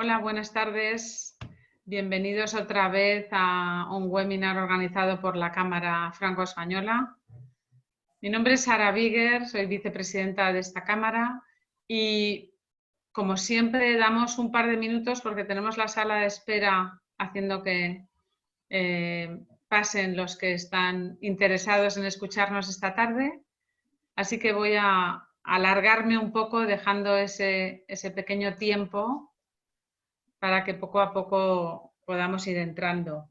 Hola, buenas tardes. Bienvenidos otra vez a un webinar organizado por la Cámara Franco-Española. Mi nombre es Sara Biguer, soy vicepresidenta de esta Cámara y, como siempre, damos un par de minutos porque tenemos la sala de espera haciendo que pasen los que están interesados en escucharnos esta tarde. Así que voy a alargarme un poco dejando ese pequeño tiempo para que poco a poco podamos ir entrando.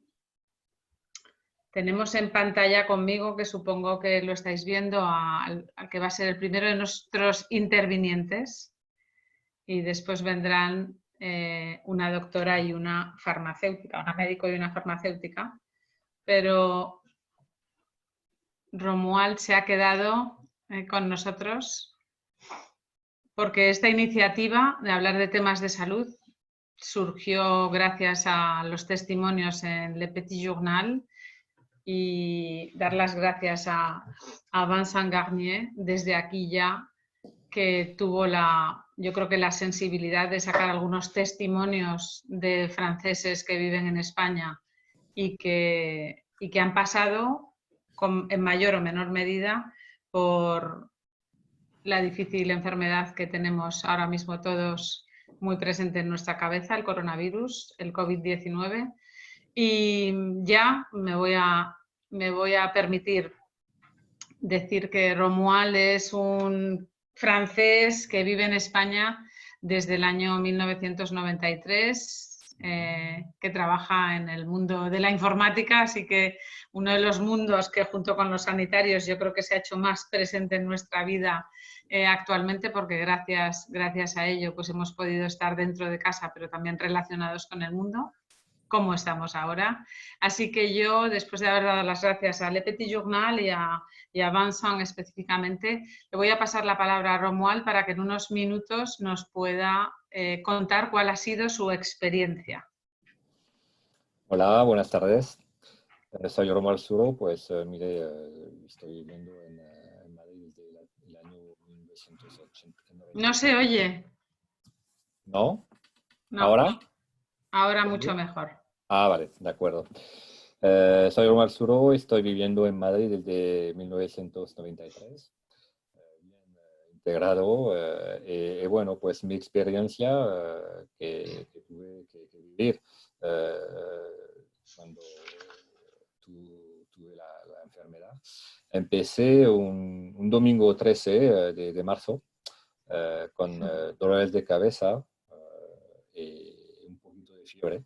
Tenemos en pantalla conmigo, que supongo que lo estáis viendo, al que va a ser el primero de nuestros intervinientes, y después vendrán una doctora y una farmacéutica, una médico y una farmacéutica, pero Romuald se ha quedado con nosotros porque esta iniciativa de hablar de temas de salud surgió gracias a los testimonios en Le Petit Journal, y dar las gracias a Vincent Garnier desde aquí ya, que tuvo yo creo que la sensibilidad de sacar algunos testimonios de franceses que viven en España y que han pasado en mayor o menor medida por la difícil enfermedad que tenemos ahora mismo todos muy presente en nuestra cabeza, el coronavirus, el COVID-19. Y ya me voy a permitir decir que Romuald es un francés que vive en España desde el año 1993, que trabaja en el mundo de la informática, así que uno de los mundos que, junto con los sanitarios, yo creo que se ha hecho más presente en nuestra vida actualmente, porque gracias a ello pues hemos podido estar dentro de casa, pero también relacionados con el mundo, como estamos ahora. Así que yo, después de haber dado las gracias a Le Petit Journal y a Vincent específicamente, le voy a pasar la palabra a Romuald para que en unos minutos nos pueda contar cuál ha sido su experiencia. Hola, buenas tardes. Soy Romuald Suro, pues mire, estoy viviendo en Madrid desde el año 1989. No se oye. ¿No? No, ¿Ahora? ahora mucho mejor. Ah, vale, de acuerdo. Soy Romuald Suro, estoy viviendo en Madrid desde 1993. Bien integrado. Bueno, pues mi experiencia que tuve que vivir cuando tuve la enfermedad. Empecé un domingo 13 de marzo con dolores de cabeza y un poquito de fiebre,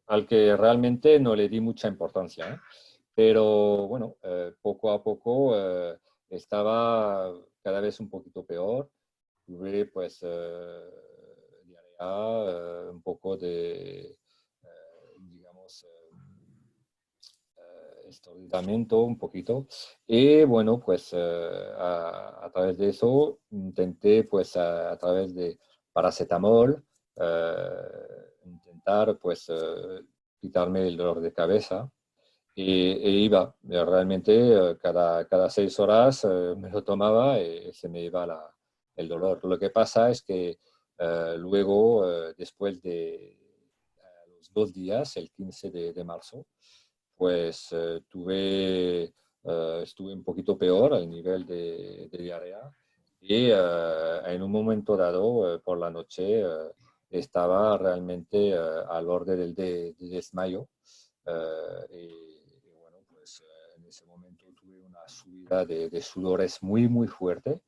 al que realmente no le di mucha importancia, ¿eh? Pero bueno, poco a poco estaba cada vez un poquito peor. Tuve pues diarrea, un poco de, digamos, estreñimiento un poquito. Y bueno, pues a través de eso intenté pues a través de paracetamol intentar pues quitarme el dolor de cabeza. E iba, realmente cada 6 horas me lo tomaba y se me iba el dolor. Lo que pasa es que luego, después de los 2 días, el 15 de marzo, pues estuve un poquito peor al nivel de diarrea y en un momento dado, por la noche, estaba realmente al borde de desmayo. Y bueno, pues en ese momento tuve una subida de sudores muy, muy fuerte,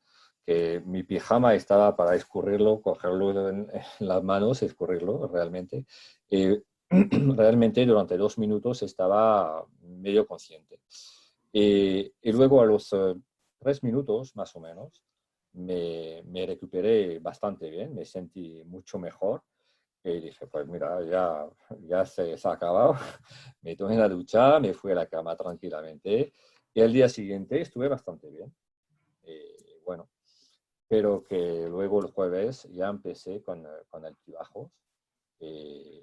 que mi pijama estaba para escurrirlo, cogerlo en las manos, escurrirlo realmente. Y realmente durante 2 minutos estaba medio consciente. Y luego a los 3 minutos más o menos me recuperé bastante bien, me sentí mucho mejor. Y dije, pues mira, ya se ha acabado. Me tomé la ducha, me fui a la cama tranquilamente. Y al día siguiente estuve bastante bien. Bueno, pero que luego el jueves ya empecé con altibajos. Y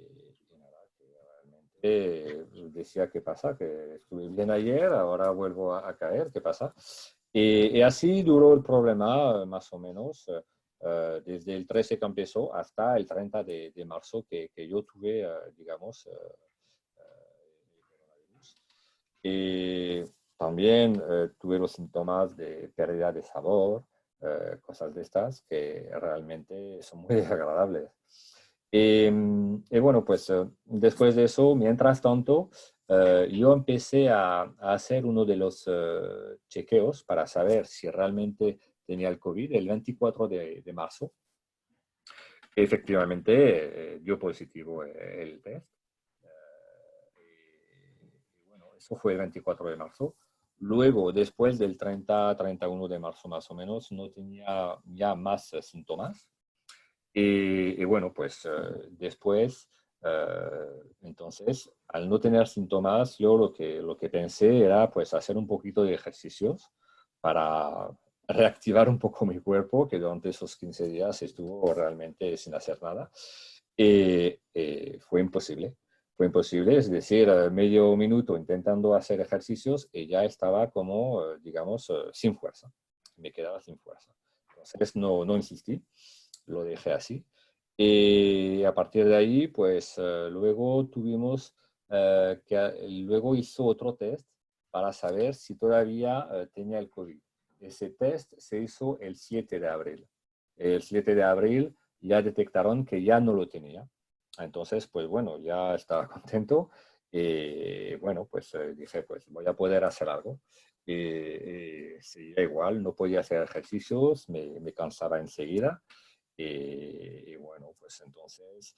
nada, que realmente decía, ¿qué pasa? Que estuve bien ayer, ahora vuelvo a caer, ¿qué pasa? Y así duró el problema más o menos desde el 13 que empezó hasta el 30 de marzo que yo tuve, digamos, coronavirus. Y también tuve los síntomas de pérdida de sabor, cosas de estas que realmente son muy desagradables. Y bueno, pues después de eso, mientras tanto, yo empecé a hacer uno de los chequeos para saber si realmente tenía el COVID el 24 de marzo. Efectivamente, dio positivo el test. Y bueno, eso fue el 24 de marzo. Luego, después del 30-31 de marzo más o menos, no tenía ya más síntomas. Y bueno, pues después, entonces, al no tener síntomas, yo lo que pensé era pues hacer un poquito de ejercicios para reactivar un poco mi cuerpo, que durante esos 15 días estuvo realmente sin hacer nada. Y fue imposible. Fue imposible, es decir, medio minuto intentando hacer ejercicios y ya estaba como, digamos, sin fuerza. Me quedaba sin fuerza. Entonces no insistí, lo dejé así. Y a partir de ahí, pues luego tuvimos luego hizo otro test para saber si todavía tenía el COVID. Ese test se hizo el 7 de abril. El 7 de abril ya detectaron que ya no lo tenía. Entonces, pues bueno, ya estaba contento. Y bueno, pues dije, pues voy a poder hacer algo. Seguía igual, no podía hacer ejercicios, me cansaba enseguida. Y bueno, pues entonces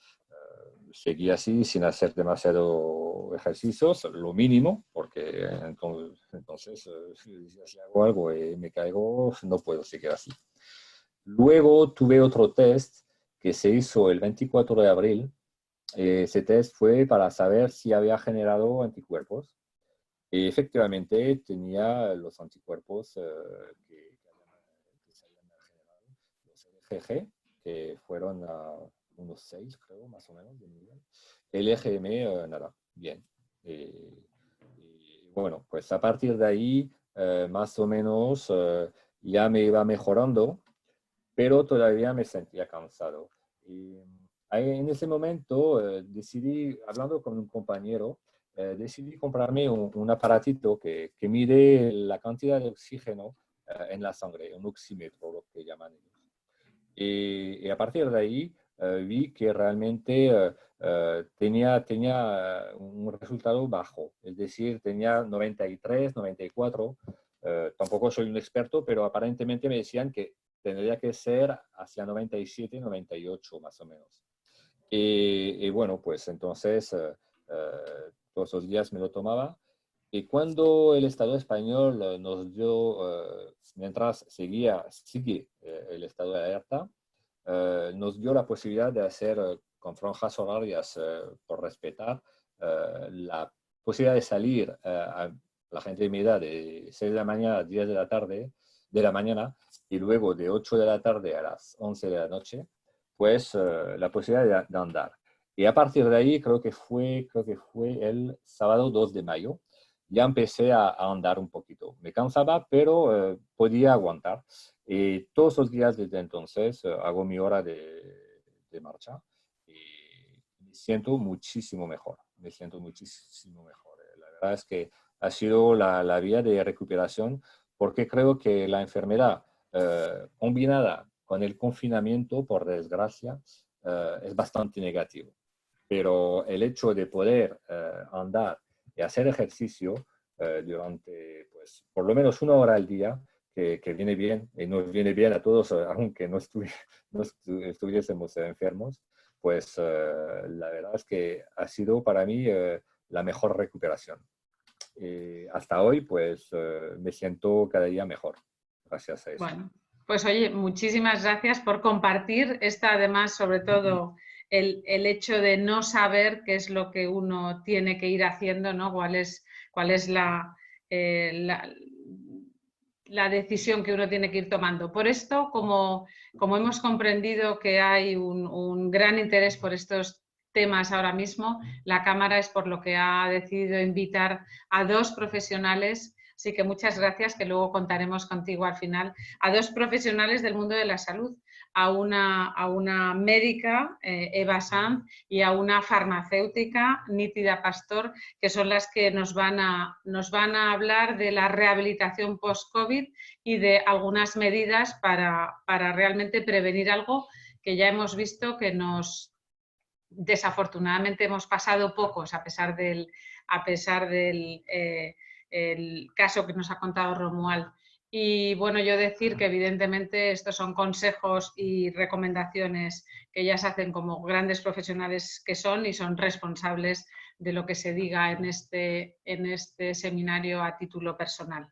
seguí así sin hacer demasiado ejercicios, lo mínimo, porque entonces si hago algo y me caigo, no puedo seguir así. Luego tuve otro test que se hizo el 24 de abril. Ese test fue para saber si había generado anticuerpos. Y efectivamente tenía los anticuerpos que se habían generado, los IgG, que fueron a unos 6, creo, más o menos, de nivel. El IgM, nada, bien. Y bueno, pues a partir de ahí, más o menos, ya me iba mejorando, pero todavía me sentía cansado. Y ahí, en ese momento decidí, hablando con un compañero, decidí comprarme un aparatito que mide la cantidad de oxígeno en la sangre, un oxímetro, lo que llaman ellos. Y a partir de ahí vi que realmente tenía un resultado bajo, es decir, tenía 93, 94. Tampoco soy un experto, pero aparentemente me decían que tendría que ser hacia 97, 98 más o menos. Y bueno, pues entonces todos los días me lo tomaba. Y cuando el Estado español nos dio, mientras sigue el estado de alerta, nos dio la posibilidad de hacer con franjas horarias por respetar la posibilidad de salir a la gente de mi edad de 6 de la mañana a 10 de la tarde, de la mañana, y luego de 8 de la tarde a las 11 de la noche, pues la posibilidad de andar. Y a partir de ahí, creo que fue el sábado 2 de mayo, ya empecé a andar un poquito. Me cansaba, pero podía aguantar. Y todos los días desde entonces hago mi hora de marcha y me siento muchísimo mejor. Me siento muchísimo mejor. La verdad es que ha sido la vía de recuperación porque creo que la enfermedad combinada con el confinamiento, por desgracia, es bastante negativo. Pero el hecho de poder andar y hacer ejercicio durante, pues, por lo menos una hora al día, que viene bien, y nos viene bien a todos, aunque no estuviésemos enfermos, pues la verdad es que ha sido para mí la mejor recuperación. Hasta hoy, pues me siento cada día mejor, gracias a eso. Bueno, pues oye, muchísimas gracias por compartir esta, además, sobre todo el hecho de no saber qué es lo que uno tiene que ir haciendo, ¿no? Cuál es la decisión que uno tiene que ir tomando. Por esto, como hemos comprendido que hay un gran interés por estos temas ahora mismo, la Cámara es por lo que ha decidido invitar a dos profesionales Así que muchas gracias, que luego contaremos contigo al final, a dos profesionales del mundo de la salud, a una médica, Eva Sanz, y a una farmacéutica, Nítida Pastor, que son las que nos van a hablar de la rehabilitación post-COVID y de algunas medidas para realmente prevenir algo que ya hemos visto que desafortunadamente hemos pasado pocos a pesar del el caso que nos ha contado Romuald. Y bueno, yo decir que evidentemente estos son consejos y recomendaciones que ellas hacen como grandes profesionales que son y son responsables de lo que se diga en este seminario a título personal.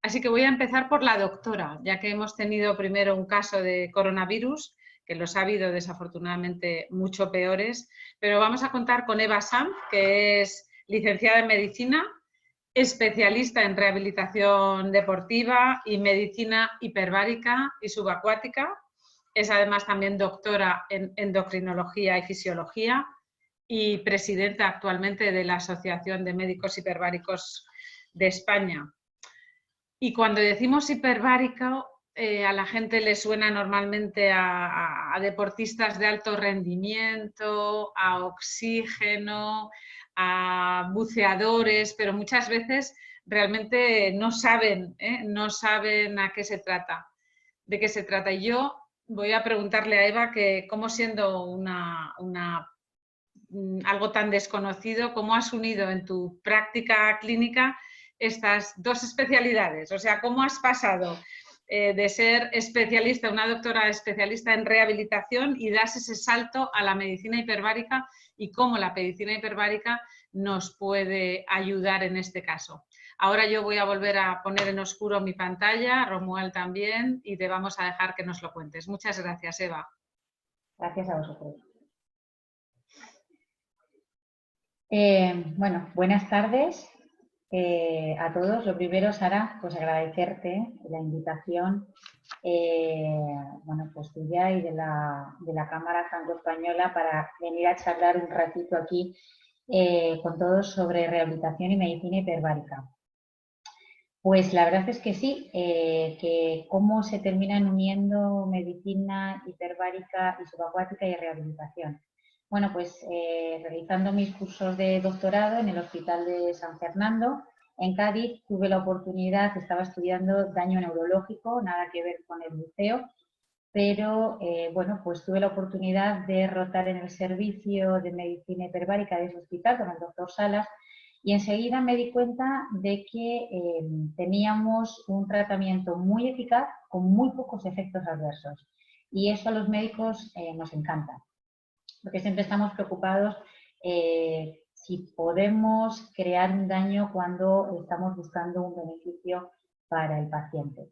Así que voy a empezar por la doctora, ya que hemos tenido primero un caso de coronavirus, que los ha habido desafortunadamente mucho peores, pero vamos a contar con Eva Sanz, que es licenciada en medicina, especialista en rehabilitación deportiva y medicina hiperbárica y subacuática. Es además también doctora en endocrinología y fisiología y presidenta actualmente de la Asociación de Médicos Hiperbáricos de España. Y cuando decimos hiperbárico, a la gente le suena normalmente a deportistas de alto rendimiento, a oxígeno, a buceadores, pero muchas veces realmente no saben a qué se trata, de qué se trata. Y yo voy a preguntarle a Eva que cómo siendo algo tan desconocido, cómo has unido en tu práctica clínica estas dos especialidades, o sea, cómo has pasado de ser especialista, una doctora especialista en rehabilitación y das ese salto a la medicina hiperbárica y cómo la medicina hiperbárica nos puede ayudar en este caso. Ahora yo voy a volver a poner en oscuro mi pantalla, Romuald también, y te vamos a dejar que nos lo cuentes. Muchas gracias, Eva. Gracias a vosotros. Bueno, buenas tardes a todos. Lo primero, Sara, pues agradecerte la invitación, bueno, pues tuya y de la Cámara Franco-Española para venir a charlar un ratito aquí con todos sobre rehabilitación y medicina hiperbárica. Pues la verdad es que sí, que cómo se terminan uniendo medicina hiperbárica y subacuática y rehabilitación. Bueno, pues realizando mis cursos de doctorado en el Hospital de San Fernando, en Cádiz, tuve la oportunidad, estaba estudiando daño neurológico, nada que ver con el buceo, pero bueno, pues tuve la oportunidad de rotar en el servicio de medicina hiperbárica de ese hospital con el doctor Salas y enseguida me di cuenta de que teníamos un tratamiento muy eficaz con muy pocos efectos adversos y eso a los médicos nos encanta, porque siempre estamos preocupados si podemos crear un daño cuando estamos buscando un beneficio para el paciente.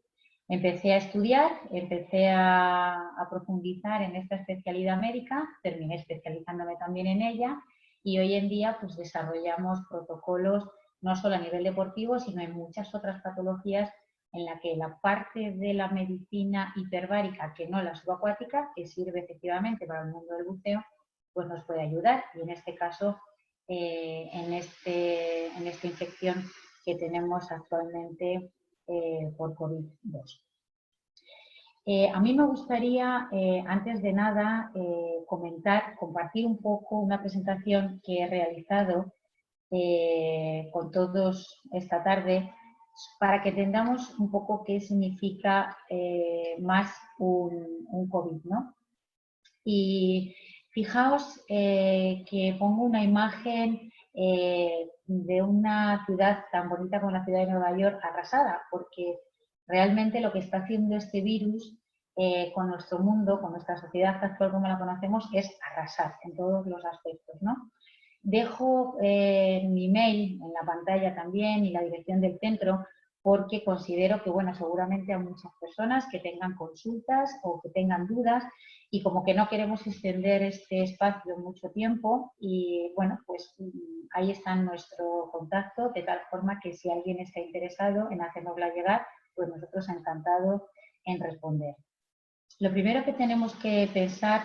Empecé a estudiar, empecé a profundizar en esta especialidad médica, terminé especializándome también en ella y hoy en día pues desarrollamos protocolos no solo a nivel deportivo, sino en muchas otras patologías en la que la parte de la medicina hiperbárica, que no la subacuática, que sirve efectivamente para el mundo del buceo, pues nos puede ayudar y en este caso en esta infección que tenemos actualmente por COVID-2. A mí me gustaría, antes de nada, compartir un poco una presentación que he realizado con todos esta tarde para que entendamos un poco qué significa más un COVID, ¿no? Y fijaos que pongo una imagen de una ciudad tan bonita como la ciudad de Nueva York arrasada, porque realmente lo que está haciendo este virus con nuestro mundo, con nuestra sociedad actual como la conocemos, es arrasar en todos los aspectos, ¿no? Dejo mi mail en la pantalla también y la dirección del centro porque considero que, bueno, seguramente hay muchas personas que tengan consultas o que tengan dudas y como que no queremos extender este espacio mucho tiempo y, bueno, pues ahí está nuestro contacto, de tal forma que si alguien está interesado en hacérnosla llegar, pues nosotros encantados en responder. Lo primero que tenemos que pensar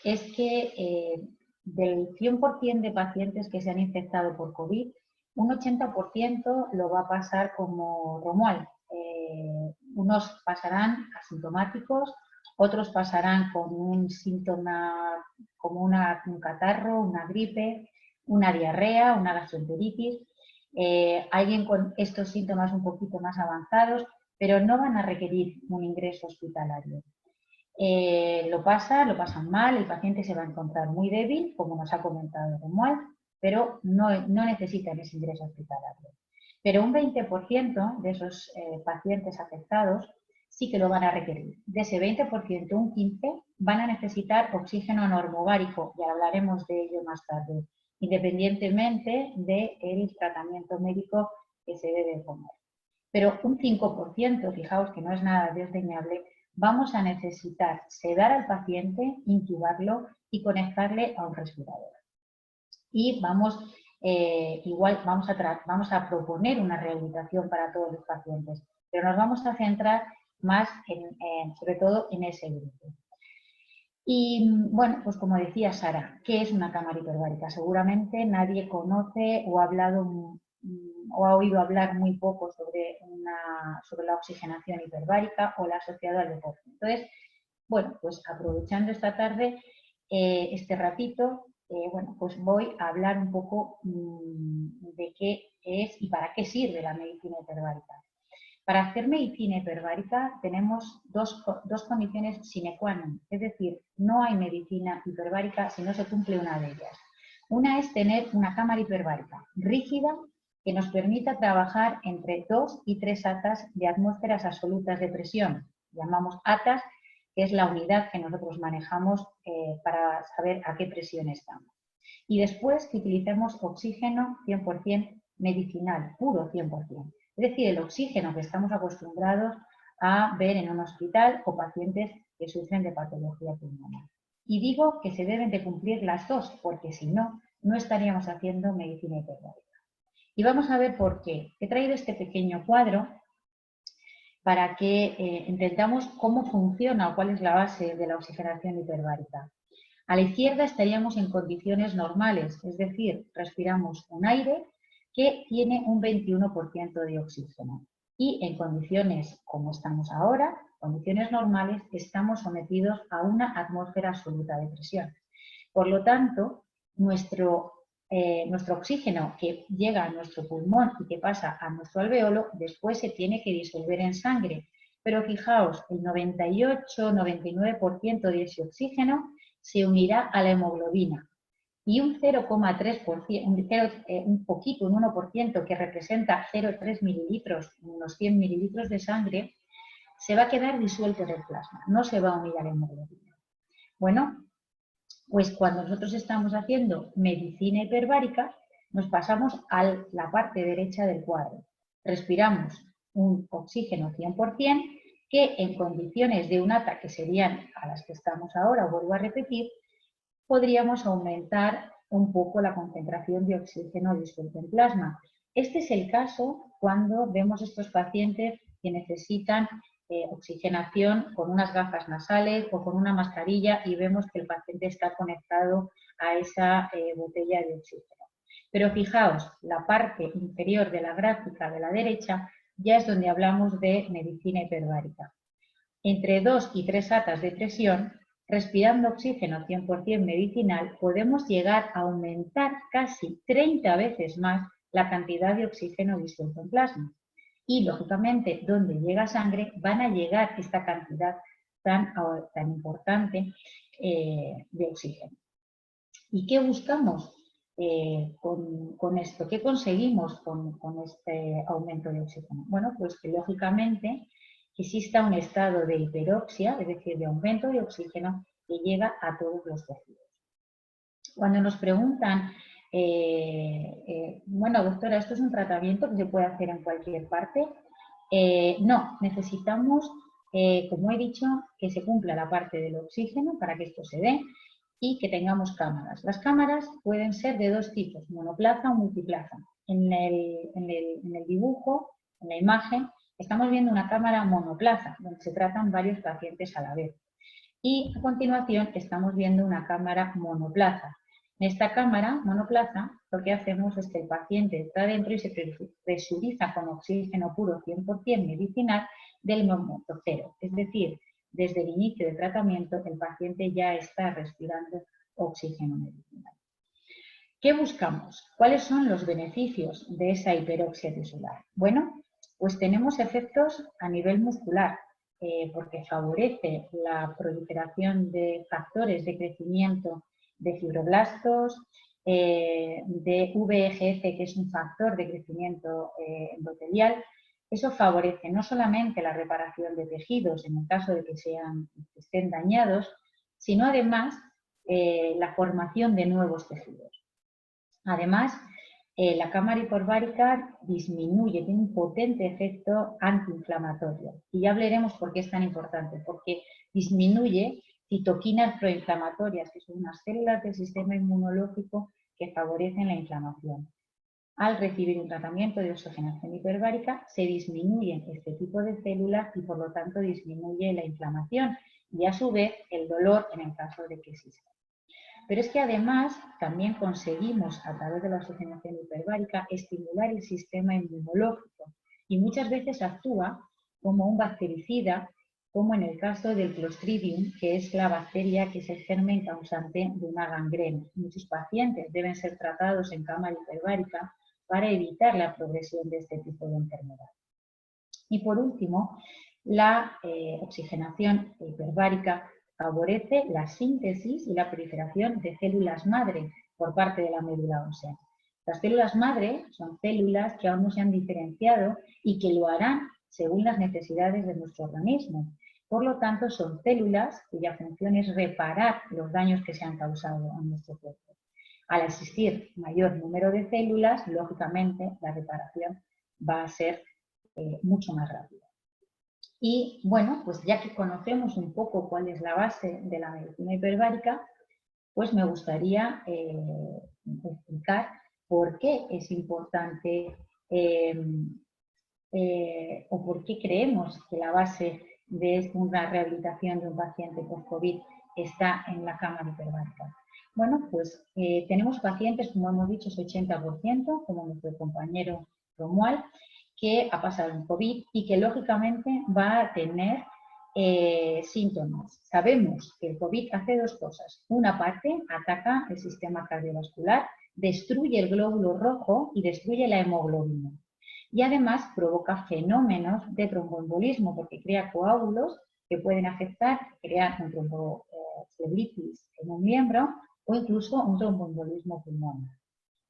es que del 100% de pacientes que se han infectado por COVID, un 80% lo va a pasar como Romuald. Unos pasarán asintomáticos, otros pasarán con un síntoma como un catarro, una gripe, una diarrea, una gastroenteritis, alguien con estos síntomas un poquito más avanzados, pero no van a requerir un ingreso hospitalario. Lo pasan mal, el paciente se va a encontrar muy débil, como nos ha comentado Romuald, pero no necesitan ese ingreso hospitalario. Pero un 20% de esos pacientes afectados sí que lo van a requerir. De ese 20%, un 15% van a necesitar oxígeno normogárico, y hablaremos de ello más tarde, independientemente del tratamiento médico que se debe poner. Pero un 5%, fijaos que no es nada desdeñable, vamos a necesitar sedar al paciente, intubarlo y conectarle a un respirador. Y vamos a proponer una rehabilitación para todos los pacientes, pero nos vamos a centrar más sobre todo en ese grupo. Y bueno, pues como decía Sara, ¿qué es una cámara hiperbárica? Seguramente nadie conoce o ha oído hablar muy poco sobre la oxigenación hiperbárica o la asociada al deporte. Entonces, bueno, pues aprovechando esta tarde, este ratito, bueno, pues voy a hablar un poco de qué es y para qué sirve la medicina hiperbárica. Para hacer medicina hiperbárica tenemos dos condiciones sine qua non, es decir, no hay medicina hiperbárica si no se cumple una de ellas. Una es tener una cámara hiperbárica rígida que nos permita trabajar entre 2 y 3 atas de atmósferas absolutas de presión. Llamamos atas, que es la unidad que nosotros manejamos para saber a qué presión estamos. Y después que utilicemos oxígeno 100% medicinal, puro 100%. Es decir, el oxígeno que estamos acostumbrados a ver en un hospital o pacientes que sufren de patología pulmonar. Y digo que se deben de cumplir las dos, porque si no, no estaríamos haciendo medicina hiperbárica. Y vamos a ver por qué. He traído este pequeño cuadro para que entendamos cómo funciona o cuál es la base de la oxigenación hiperbárica. A la izquierda estaríamos en condiciones normales, es decir, respiramos un aire que tiene un 21% de oxígeno. Y en condiciones como estamos ahora, condiciones normales, estamos sometidos a una atmósfera absoluta de presión. Por lo tanto, nuestro oxígeno que llega a nuestro pulmón y que pasa a nuestro alveolo, después se tiene que disolver en sangre. Pero fijaos, el 98-99% de ese oxígeno se unirá a la hemoglobina. Y un 0,3%, un poquito, un 1%, que representa 0,3 mililitros, unos 100 mililitros de sangre, se va a quedar disuelto en el plasma, no se va a unir a la hemoglobina. Bueno, pues cuando nosotros estamos haciendo medicina hiperbárica, nos pasamos a la parte derecha del cuadro. Respiramos un oxígeno 100%, que en condiciones de un ATA, que serían a las que estamos ahora, vuelvo a repetir, podríamos aumentar un poco la concentración de oxígeno disuelto en plasma. Este es el caso cuando vemos estos pacientes que necesitan oxigenación con unas gafas nasales o con una mascarilla y vemos que el paciente está conectado a esa botella de oxígeno. Pero fijaos, la parte inferior de la gráfica de la derecha ya es donde hablamos de medicina hiperbárica. Entre 2 y 3 atas de presión, respirando oxígeno 100% medicinal, podemos llegar a aumentar casi 30 veces más la cantidad de oxígeno disuelto en plasma. Y, lógicamente, donde llega sangre, van a llegar esta cantidad tan importante de oxígeno. ¿Y qué buscamos con esto? ¿Qué conseguimos con este aumento de oxígeno? Bueno, pues que, lógicamente, exista un estado de hiperoxia, es decir, de aumento de oxígeno que llega a todos los tejidos. Cuando nos preguntan, bueno, doctora, ¿esto es un tratamiento que se puede hacer en cualquier parte? No, necesitamos, como he dicho, que se cumpla la parte del oxígeno para que esto se dé y que tengamos cámaras. Las cámaras pueden ser de dos tipos, monoplaza o multiplaza. En el dibujo, en la imagen, estamos viendo una cámara monoplaza, donde se tratan varios pacientes a la vez. Y a continuación estamos viendo una cámara monoplaza, En esta cámara monoplaza lo que hacemos es que el paciente está dentro y se presuriza con oxígeno puro 100% medicinal del momento cero. Es decir, desde el inicio del tratamiento el paciente ya está respirando oxígeno medicinal. ¿Qué buscamos? ¿Cuáles son los beneficios de esa hiperoxia tisular? Bueno, pues tenemos efectos a nivel muscular, porque favorece la proliferación de factores de crecimiento de fibroblastos, de VEGF, que es un factor de crecimiento endotelial. Eso favorece no solamente la reparación de tejidos en el caso de que estén dañados, sino además la formación de nuevos tejidos. Además, la cámara hiperbárica disminuye, tiene un potente efecto antiinflamatorio. Y ya hablaremos por qué es tan importante, porque disminuye citoquinas proinflamatorias, que son unas células del sistema inmunológico que favorecen la inflamación. Al recibir un tratamiento de oxigenación hiperbárica, se disminuyen este tipo de células y por lo tanto disminuye la inflamación y a su vez el dolor en el caso de que exista. Pero es que además también conseguimos a través de la oxigenación hiperbárica estimular el sistema inmunológico y muchas veces actúa como un bactericida, como en el caso del Clostridium, que es la bacteria que es el germen causante de una gangrena. Muchos pacientes deben ser tratados en cámara hiperbárica para evitar la progresión de este tipo de enfermedad. Y por último, la oxigenación hiperbárica favorece la síntesis y la proliferación de células madre por parte de la médula ósea. Las células madre son células que aún no se han diferenciado y que lo harán según las necesidades de nuestro organismo. Por lo tanto, son células cuya función es reparar los daños que se han causado a nuestro cuerpo. Al existir mayor número de células, lógicamente, la reparación va a ser mucho más rápida. Y bueno, pues ya que conocemos un poco cuál es la base de la medicina hiperbárica, pues me gustaría explicar por qué es importante o por qué creemos que la base de una rehabilitación de un paciente post-COVID está en la cámara hiperbárica. Bueno, pues tenemos pacientes, como hemos dicho, es 80%, como nuestro compañero Romuald, que ha pasado un COVID y que lógicamente va a tener síntomas. Sabemos que el COVID hace dos cosas. Una parte, ataca el sistema cardiovascular, destruye el glóbulo rojo y destruye la hemoglobina. Y además provoca fenómenos de tromboembolismo porque crea coágulos que pueden afectar, crear un tromboflebitis en un miembro o incluso un tromboembolismo pulmonar.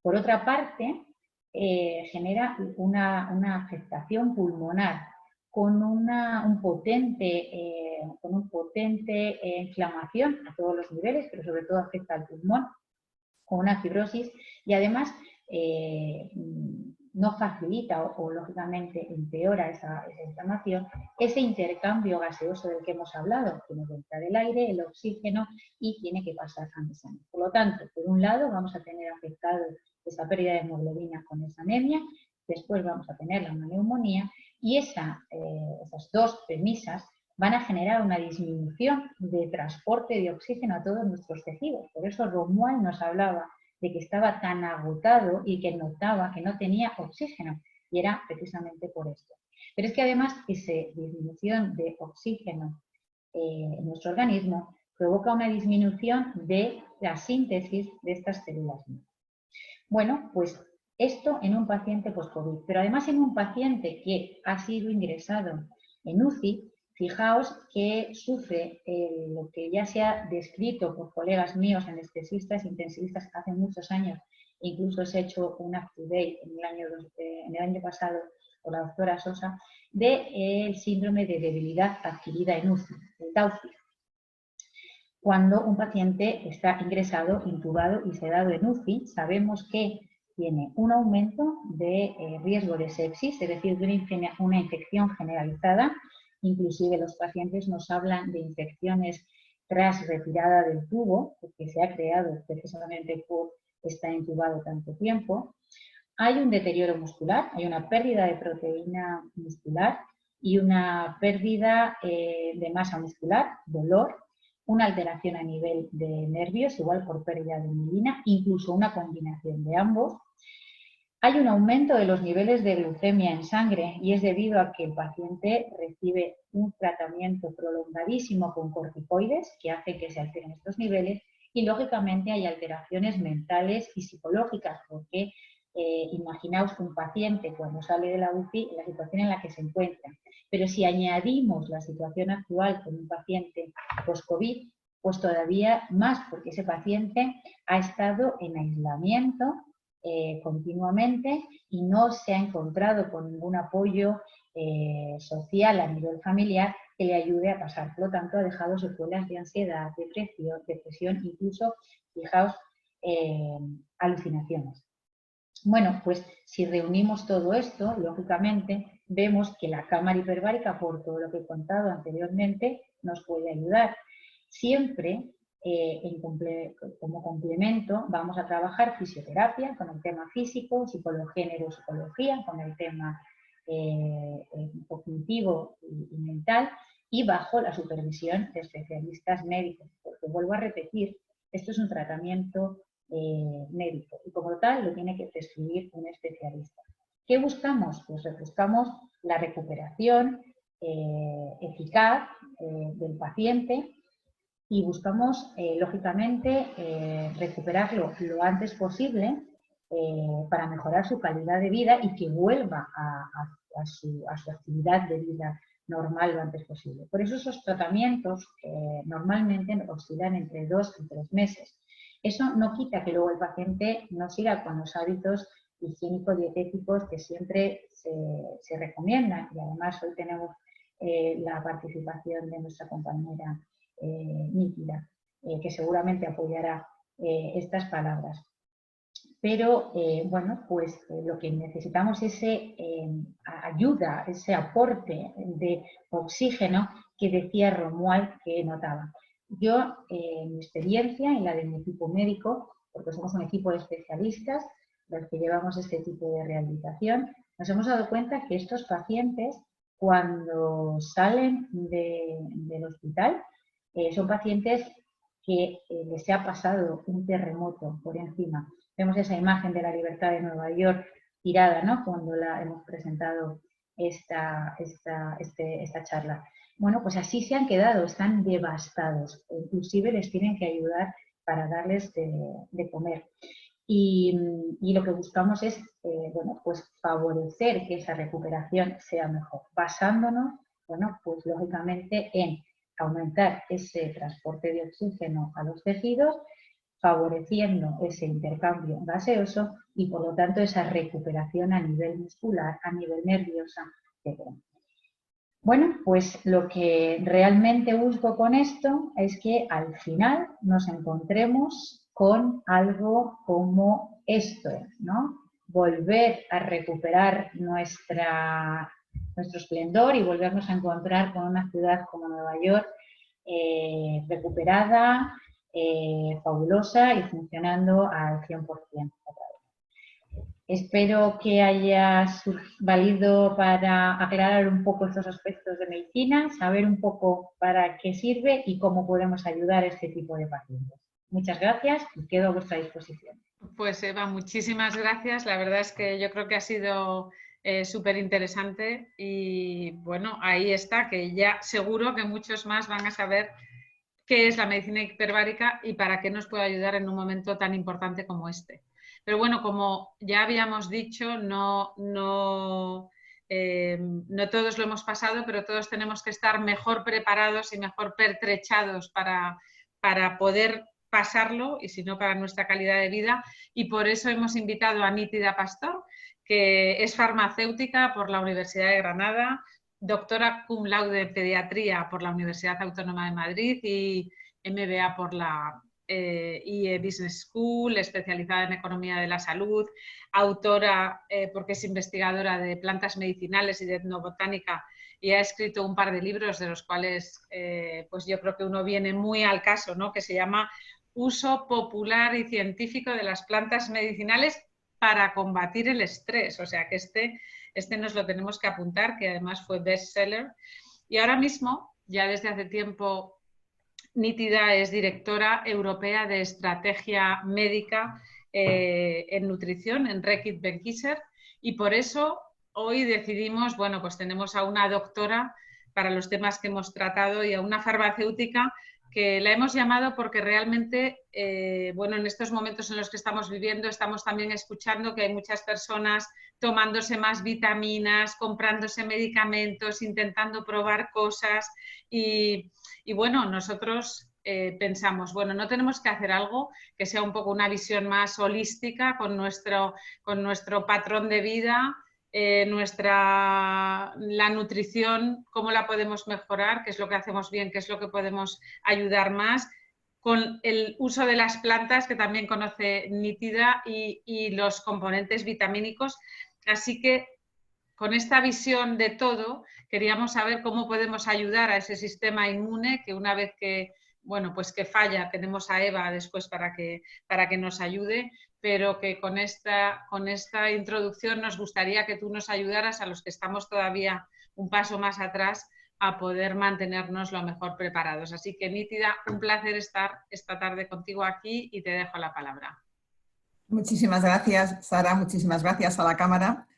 Por otra parte, genera una afectación pulmonar con una potente inflamación a todos los niveles, pero sobre todo afecta al pulmón, con una fibrosis y además no facilita o lógicamente empeora esa inflamación, ese intercambio gaseoso del que hemos hablado. Tiene que entrar el aire, el oxígeno y tiene que pasar sangre. Por lo tanto, por un lado vamos a tener afectado esa pérdida de hemoglobina con esa anemia, después vamos a tener una neumonía y esas dos premisas van a generar una disminución de transporte de oxígeno a todos nuestros tejidos. Por eso Romuald nos hablaba de que estaba tan agotado y que notaba que no tenía oxígeno, y era precisamente por esto. Pero es que además esa disminución de oxígeno en nuestro organismo provoca una disminución de la síntesis de estas células. Bueno, pues esto en un paciente post-COVID, pero además en un paciente que ha sido ingresado en UCI, fijaos que sufre lo que ya se ha descrito por colegas míos anestesistas, intensivistas hace muchos años, incluso se ha hecho un up-to-date en el año pasado por la doctora Sosa, del síndrome de debilidad adquirida en UCI, el DAUCI. Cuando un paciente está ingresado, intubado y sedado en UCI, sabemos que tiene un aumento de riesgo de sepsis, es decir, de una infección generalizada. Inclusive los pacientes nos hablan de infecciones tras retirada del tubo, que se ha creado precisamente por estar intubado tanto tiempo. Hay un deterioro muscular, hay una pérdida de proteína muscular y una pérdida de masa muscular, dolor, una alteración a nivel de nervios, igual por pérdida de mielina, incluso una combinación de ambos. Hay un aumento de los niveles de glucemia en sangre y es debido a que el paciente recibe un tratamiento prolongadísimo con corticoides que hace que se alteren estos niveles y, lógicamente, hay alteraciones mentales y psicológicas porque imaginaos un paciente cuando sale de la UCI en la situación en la que se encuentra. Pero si añadimos la situación actual con un paciente post-COVID, pues todavía más, porque ese paciente ha estado en aislamiento continuamente y no se ha encontrado con ningún apoyo social a nivel familiar que le ayude a pasar. Por lo tanto, ha dejado secuelas de ansiedad, depresión, incluso, fijaos, alucinaciones. Bueno, pues si reunimos todo esto, lógicamente, vemos que la cámara hiperbárica, por todo lo que he contado anteriormente, nos puede ayudar. Siempre, como complemento, vamos a trabajar fisioterapia con el tema físico, psicología, neuropsicología con el tema cognitivo y mental, y bajo la supervisión de especialistas médicos, porque vuelvo a repetir, esto es un tratamiento médico y como tal lo tiene que prescribir un especialista. ¿Qué buscamos? Pues buscamos la recuperación eficaz del paciente y buscamos, lógicamente, recuperarlo lo antes posible para mejorar su calidad de vida y que vuelva a su actividad de vida normal lo antes posible. Por eso esos tratamientos normalmente oscilan entre 2 y 3 meses. Eso no quita que luego el paciente no siga con los hábitos higiénico-dietéticos que siempre se recomiendan y además hoy tenemos la participación de nuestra compañera Nítida, que seguramente apoyará estas palabras. Pero, bueno, pues lo que necesitamos es ayuda, ese aporte de oxígeno que decía Romuald que notaba. Yo, en mi experiencia y la de mi equipo médico, porque somos un equipo de especialistas, los que llevamos este tipo de rehabilitación, nos hemos dado cuenta que estos pacientes, cuando salen del hospital, son pacientes que les ha pasado un terremoto por encima. Vemos esa imagen de la Libertad de Nueva York tirada, ¿no?, cuando la hemos presentado esta charla. Bueno, pues así se han quedado, están devastados. Inclusive les tienen que ayudar para darles de comer. Y lo que buscamos es, bueno, pues favorecer que esa recuperación sea mejor, basándonos, bueno, pues lógicamente en aumentar ese transporte de oxígeno a los tejidos, favoreciendo ese intercambio gaseoso y por lo tanto esa recuperación a nivel muscular, a nivel nervioso, etc. Bueno, pues lo que realmente busco con esto es que al final nos encontremos con algo como esto, ¿no? Volver a recuperar nuestro esplendor y volvernos a encontrar con una ciudad como Nueva York recuperada, fabulosa y funcionando al 100% otra vez. Espero que haya valido para aclarar un poco estos aspectos de medicina, saber un poco para qué sirve y cómo podemos ayudar a este tipo de pacientes. Muchas gracias y quedo a vuestra disposición. Pues Eva, muchísimas gracias. La verdad es que yo creo que ha sido súper interesante y bueno, ahí está, que ya seguro que muchos más van a saber qué es la medicina hiperbárica y para qué nos puede ayudar en un momento tan importante como este. Pero bueno, como ya habíamos dicho, no todos lo hemos pasado, pero todos tenemos que estar mejor preparados y mejor pertrechados para poder pasarlo y si no para nuestra calidad de vida. Y por eso hemos invitado a Nítida Pastor, que es farmacéutica por la Universidad de Granada, doctora cum laude en pediatría por la Universidad Autónoma de Madrid y MBA por la IE Business School, especializada en economía de la salud, autora porque es investigadora de plantas medicinales y de etnobotánica y ha escrito un par de libros de los cuales pues yo creo que uno viene muy al caso, ¿no?, que se llama Uso popular y científico de las plantas medicinales para combatir el estrés. O sea que este nos lo tenemos que apuntar, que además fue bestseller. Y ahora mismo, ya desde hace tiempo, Nítida es directora europea de estrategia médica en nutrición en Reckitt Benckiser, y por eso hoy decidimos, bueno, pues tenemos a una doctora para los temas que hemos tratado y a una farmacéutica que la hemos llamado porque realmente, bueno, en estos momentos en los que estamos viviendo, estamos también escuchando que hay muchas personas tomándose más vitaminas, comprándose medicamentos, intentando probar cosas y bueno, nosotros pensamos, bueno, no tenemos que hacer algo que sea un poco una visión más holística con nuestro patrón de vida, la nutrición, cómo la podemos mejorar, qué es lo que hacemos bien, qué es lo que podemos ayudar más, con el uso de las plantas, que también conoce Nítida, y los componentes vitamínicos. Así que con esta visión de todo, queríamos saber cómo podemos ayudar a ese sistema inmune, que una vez que, bueno, pues que falla, tenemos a Eva después para que nos ayude, pero que con esta introducción nos gustaría que tú nos ayudaras a los que estamos todavía un paso más atrás a poder mantenernos lo mejor preparados. Así que, Nítida, un placer estar esta tarde contigo aquí y te dejo la palabra. Muchísimas gracias, Sara, muchísimas gracias a la Cámara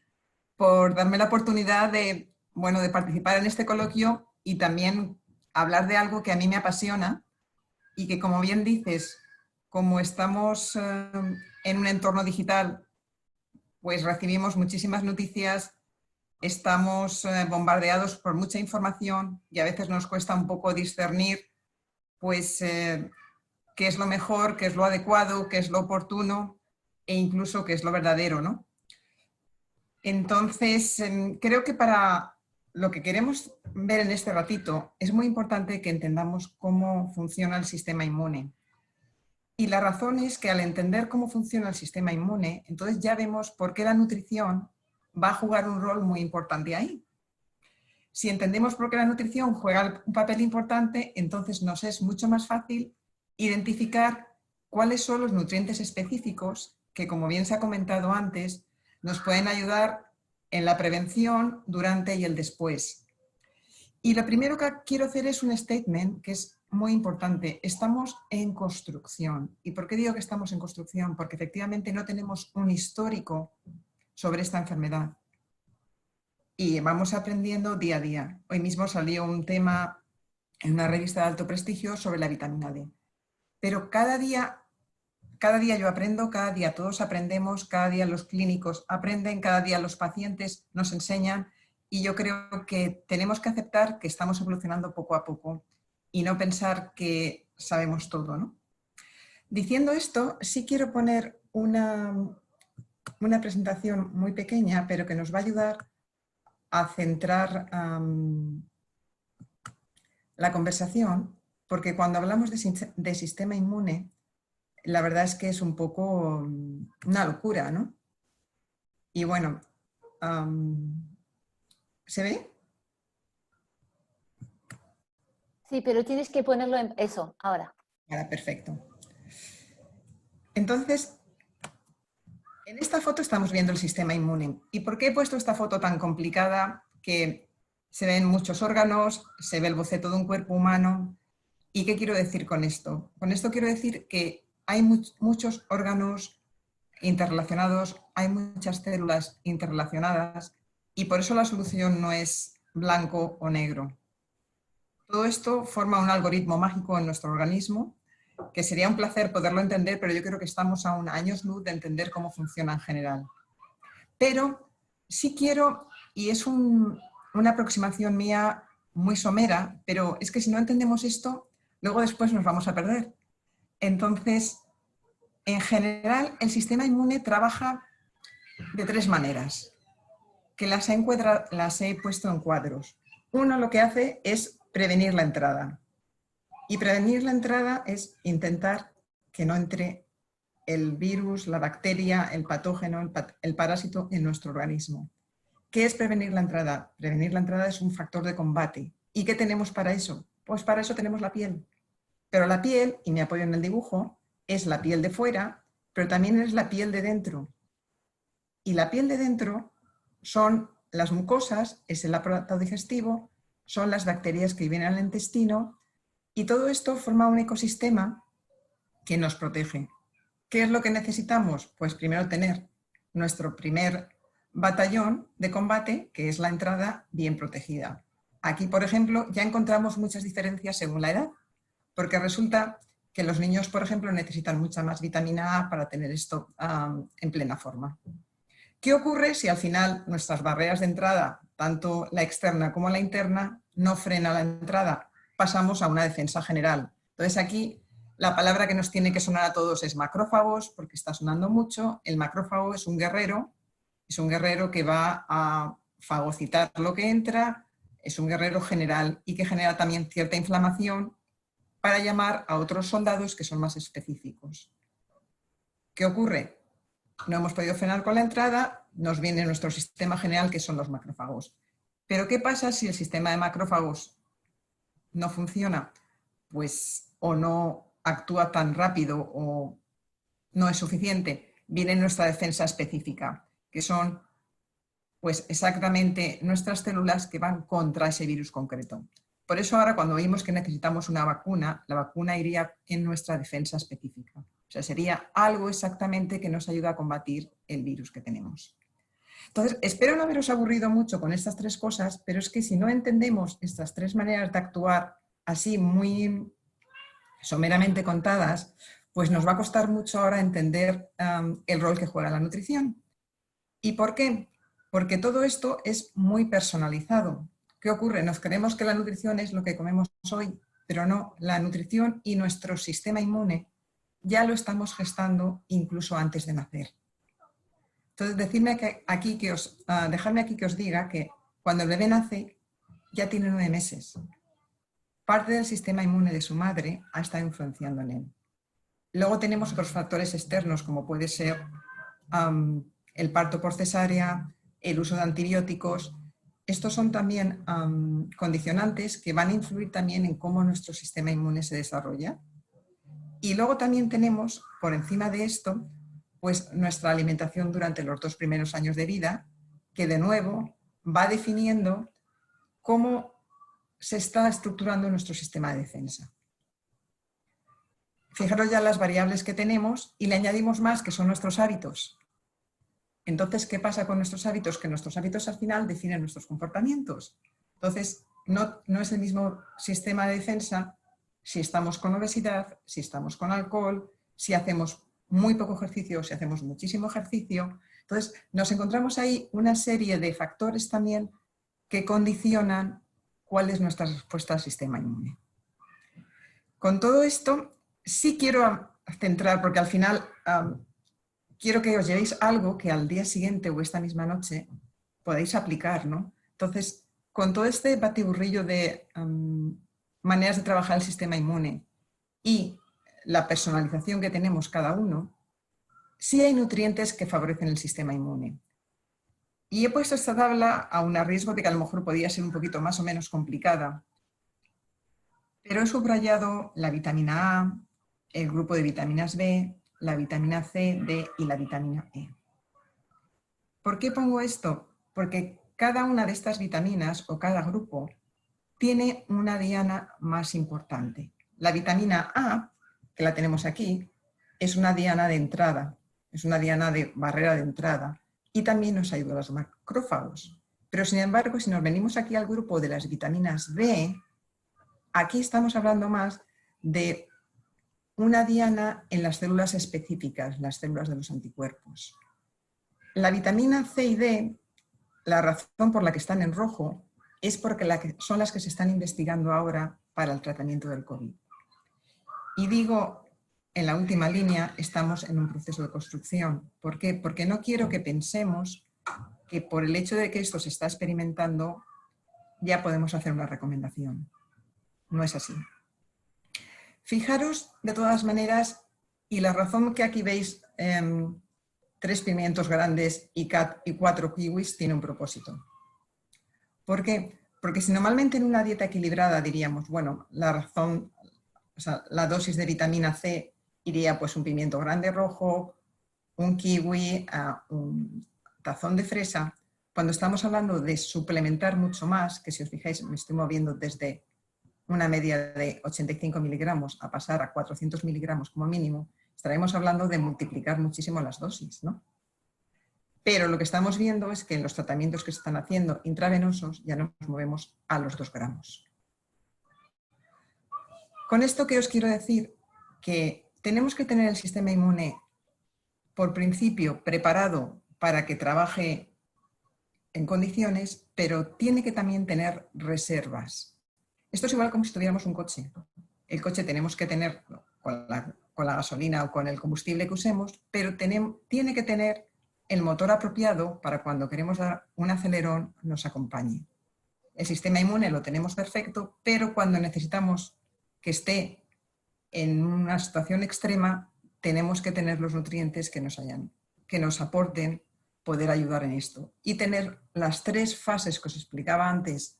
por darme la oportunidad de, bueno, de participar en este coloquio y también hablar de algo que a mí me apasiona y que, como bien dices, como estamos en un entorno digital, pues recibimos muchísimas noticias, estamos bombardeados por mucha información y a veces nos cuesta un poco discernir pues, qué es lo mejor, qué es lo adecuado, qué es lo oportuno e incluso qué es lo verdadero, ¿no? Entonces, creo que para lo que queremos ver en este ratito es muy importante que entendamos cómo funciona el sistema inmune. Y la razón es que al entender cómo funciona el sistema inmune, entonces ya vemos por qué la nutrición va a jugar un rol muy importante ahí. Si entendemos por qué la nutrición juega un papel importante, entonces nos es mucho más fácil identificar cuáles son los nutrientes específicos que, como bien se ha comentado antes, nos pueden ayudar en la prevención, durante y el después. Y lo primero que quiero hacer es un statement que es muy importante. Estamos en construcción. ¿Y por qué digo que estamos en construcción? Porque efectivamente no tenemos un histórico sobre esta enfermedad. Y vamos aprendiendo día a día. Hoy mismo salió un tema en una revista de alto prestigio sobre la vitamina D. Pero cada día yo aprendo, cada día todos aprendemos, cada día los clínicos aprenden, cada día los pacientes nos enseñan y yo creo que tenemos que aceptar que estamos evolucionando poco a poco y no pensar que sabemos todo, ¿no? Diciendo esto, sí quiero poner una presentación muy pequeña, pero que nos va a ayudar a centrar la conversación, porque cuando hablamos de sistema inmune, la verdad es que es un poco una locura, ¿no? Y bueno, ¿se ve? Sí, pero tienes que ponerlo en eso, ahora. Ahora, perfecto. Entonces, en esta foto estamos viendo el sistema inmune. ¿Y por qué he puesto esta foto tan complicada? Que se ven muchos órganos, se ve el boceto de un cuerpo humano. ¿Y qué quiero decir con esto? Con esto quiero decir que hay muchos órganos interrelacionados, hay muchas células interrelacionadas y por eso la solución no es blanco o negro. Todo esto forma un algoritmo mágico en nuestro organismo que sería un placer poderlo entender, pero yo creo que estamos a años luz de entender cómo funciona en general. Pero sí quiero, y es una aproximación mía muy somera, pero es que si no entendemos esto, luego después nos vamos a perder. Entonces, en general, el sistema inmune trabaja de tres maneras, que las he puesto en cuadros. Uno lo que hace es prevenir la entrada. Y prevenir la entrada es intentar que no entre el virus, la bacteria, el patógeno, el parásito en nuestro organismo. ¿Qué es prevenir la entrada? Prevenir la entrada es un factor de combate. ¿Y qué tenemos para eso? Pues para eso tenemos la piel. Pero la piel, y me apoyo en el dibujo, es la piel de fuera, pero también es la piel de dentro. Y la piel de dentro son las mucosas, es el aparato digestivo, son las bacterias que viven al intestino Y todo esto forma un ecosistema que nos protege. ¿Qué es lo que necesitamos? Pues primero tener nuestro primer batallón de combate, que es la entrada bien protegida. Aquí, por ejemplo, ya encontramos muchas diferencias según la edad, porque resulta que los niños, por ejemplo, necesitan mucha más vitamina A para tener esto en plena forma. ¿Qué ocurre si al final nuestras barreras de entrada, tanto la externa como la interna, no frena la entrada? Pasamos a una defensa general. Entonces aquí la palabra que nos tiene que sonar a todos es macrófagos, porque está sonando mucho. El macrófago es un guerrero que va a fagocitar lo que entra, es un guerrero general y que genera también cierta inflamación para llamar a otros soldados que son más específicos. ¿Qué ocurre? No hemos podido frenar con la entrada, nos viene nuestro sistema general, que son los macrófagos. Pero ¿qué pasa si el sistema de macrófagos no funciona? Pues o no actúa tan rápido o no es suficiente. Viene nuestra defensa específica, que son pues exactamente nuestras células que van contra ese virus concreto. Por eso ahora cuando oímos que necesitamos una vacuna, la vacuna iría en nuestra defensa específica. O sea, sería algo exactamente que nos ayuda a combatir el virus que tenemos. Entonces, espero no haberos aburrido mucho con estas tres cosas, pero es que si no entendemos estas tres maneras de actuar así muy someramente contadas, pues nos va a costar mucho ahora entender el rol que juega la nutrición. ¿Y por qué? Porque todo esto es muy personalizado. ¿Qué ocurre? Nos creemos que la nutrición es lo que comemos hoy, pero no, la nutrición y nuestro sistema inmune ya lo estamos gestando incluso antes de nacer. Entonces, dejadme aquí que os diga que cuando el bebé nace ya tiene 9 meses. Parte del sistema inmune de su madre ha estado influenciando en él. Luego tenemos otros factores externos como puede ser el parto por cesárea, el uso de antibióticos. Estos son también condicionantes que van a influir también en cómo nuestro sistema inmune se desarrolla. Y luego también tenemos, por encima de esto, pues nuestra alimentación durante los 2 primeros años de vida, que de nuevo va definiendo cómo se está estructurando nuestro sistema de defensa. Fijaros ya las variables que tenemos y le añadimos más, que son nuestros hábitos. Entonces, ¿qué pasa con nuestros hábitos? Que nuestros hábitos al final definen nuestros comportamientos. Entonces, no es el mismo sistema de defensa si estamos con obesidad, si estamos con alcohol, si hacemos muy poco ejercicio o si hacemos muchísimo ejercicio. Entonces, nos encontramos ahí una serie de factores también que condicionan cuál es nuestra respuesta al sistema inmune. Con todo esto, sí quiero centrar, porque al final quiero que os llevéis algo que al día siguiente o esta misma noche podáis aplicar, ¿no? Entonces, con todo este batiburrillo de maneras de trabajar el sistema inmune y la personalización que tenemos cada uno, sí hay nutrientes que favorecen el sistema inmune. Y he puesto esta tabla aún a riesgo de que a lo mejor podía ser un poquito más o menos complicada, pero he subrayado la vitamina A, el grupo de vitaminas B, la vitamina C, D y la vitamina E. ¿Por qué pongo esto? Porque cada una de estas vitaminas o cada grupo tiene una diana más importante. La vitamina A, que la tenemos aquí, es una diana de entrada, es una diana de barrera de entrada y también nos ayuda a los macrófagos. Pero sin embargo, si nos venimos aquí al grupo de las vitaminas B, aquí estamos hablando más de una diana en las células específicas, las células de los anticuerpos. La vitamina C y D, la razón por la que están en rojo es porque son las que se están investigando ahora para el tratamiento del COVID. Y digo, en la última línea, estamos en un proceso de construcción. ¿Por qué? Porque no quiero que pensemos que por el hecho de que esto se está experimentando, ya podemos hacer una recomendación. No es así. Fijaros, de todas maneras, y la razón que aquí veis 3 pimientos grandes y 4 kiwis tiene un propósito. ¿Por qué? Porque si normalmente en una dieta equilibrada diríamos, bueno, la dosis de vitamina C iría pues un pimiento grande rojo, un kiwi, un tazón de fresa. Cuando estamos hablando de suplementar mucho más, que si os fijáis me estoy moviendo desde una media de 85 miligramos a pasar a 400 miligramos como mínimo, estaremos hablando de multiplicar muchísimo las dosis, ¿no? Pero lo que estamos viendo es que en los tratamientos que se están haciendo intravenosos ya nos movemos a los 2 gramos. Con esto, ¿qué os quiero decir? Que tenemos que tener el sistema inmune, por principio, preparado para que trabaje en condiciones, pero tiene que también tener reservas. Esto es igual como si tuviéramos un coche. El coche tenemos que tener con la gasolina o con el combustible que usemos, pero tiene que tener el motor apropiado para cuando queremos dar un acelerón nos acompañe. El sistema inmune lo tenemos perfecto, pero cuando necesitamos que esté en una situación extrema, tenemos que tener los nutrientes que nos aporten poder ayudar en esto. Y tener las 3 fases que os explicaba antes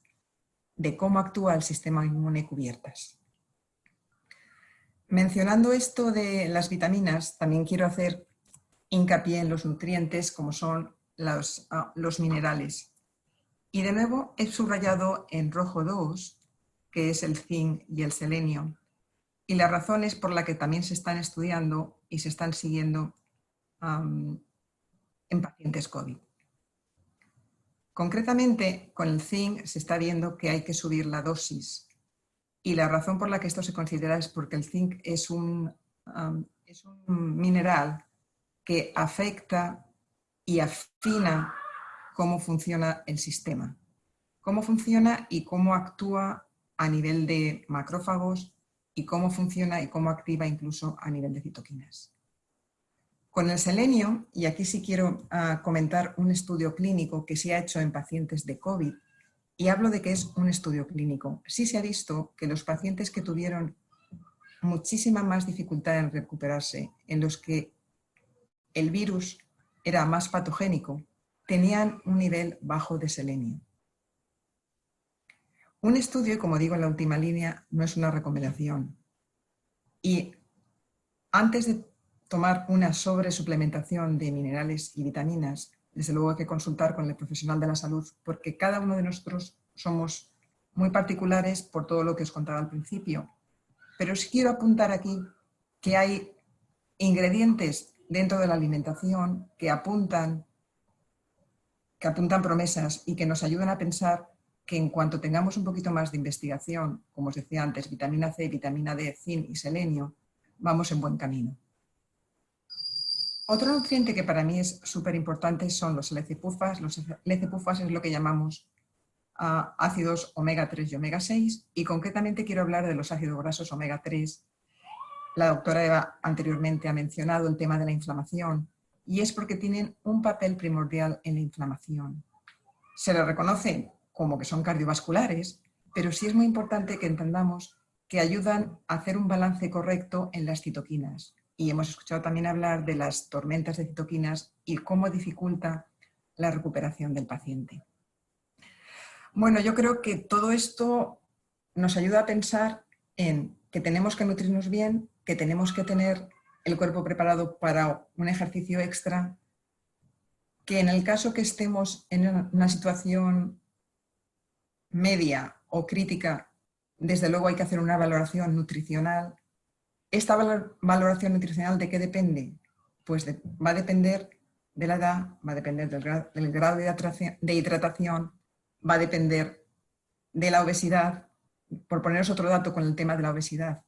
de cómo actúa el sistema inmune cubiertas. Mencionando esto de las vitaminas, también quiero hacer hincapié en los nutrientes como son los minerales. Y de nuevo he subrayado en rojo 2, que es el zinc y el selenio, y las razones por las que también se están estudiando y se están siguiendo en pacientes COVID. Concretamente, con el zinc se está viendo que hay que subir la dosis, y la razón por la que esto se considera es porque el zinc es un mineral que afecta y afina cómo funciona el sistema, cómo funciona y cómo actúa a nivel de macrófagos y cómo funciona y cómo activa incluso a nivel de citoquinas. Con el selenio, y aquí sí quiero comentar un estudio clínico que se ha hecho en pacientes de COVID, y hablo de que es un estudio clínico. Sí se ha visto que los pacientes que tuvieron muchísima más dificultad en recuperarse, en los que el virus era más patogénico, tenían un nivel bajo de selenio. Un estudio, como digo en la última línea, no es una recomendación. Y antes de tomar una sobresuplementación de minerales y vitaminas, desde luego hay que consultar con el profesional de la salud, porque cada uno de nosotros somos muy particulares por todo lo que os contaba al principio. Pero os quiero apuntar aquí que hay ingredientes dentro de la alimentación que apuntan promesas y que nos ayudan a pensar que en cuanto tengamos un poquito más de investigación, como os decía antes, vitamina C, vitamina D, zinc y selenio, vamos en buen camino. Otro nutriente que para mí es súper importante son los LC-PUFAs. Los LC-PUFAs es lo que llamamos ácidos omega 3 y omega 6, y concretamente quiero hablar de los ácidos grasos omega 3. La doctora Eva anteriormente ha mencionado el tema de la inflamación, y es porque tienen un papel primordial en la inflamación. Se les reconoce como que son cardiovasculares, pero sí es muy importante que entendamos que ayudan a hacer un balance correcto en las citoquinas. Y hemos escuchado también hablar de las tormentas de citoquinas y cómo dificulta la recuperación del paciente. Bueno, yo creo que todo esto nos ayuda a pensar en que tenemos que nutrirnos bien, que tenemos que tener el cuerpo preparado para un ejercicio extra, que en el caso que estemos en una situación media o crítica, desde luego hay que hacer una valoración nutricional. ¿Esta valoración nutricional de qué depende? Pues va a depender de la edad, va a depender del grado de hidratación, va a depender de la obesidad. Por poneros otro dato con el tema de la obesidad,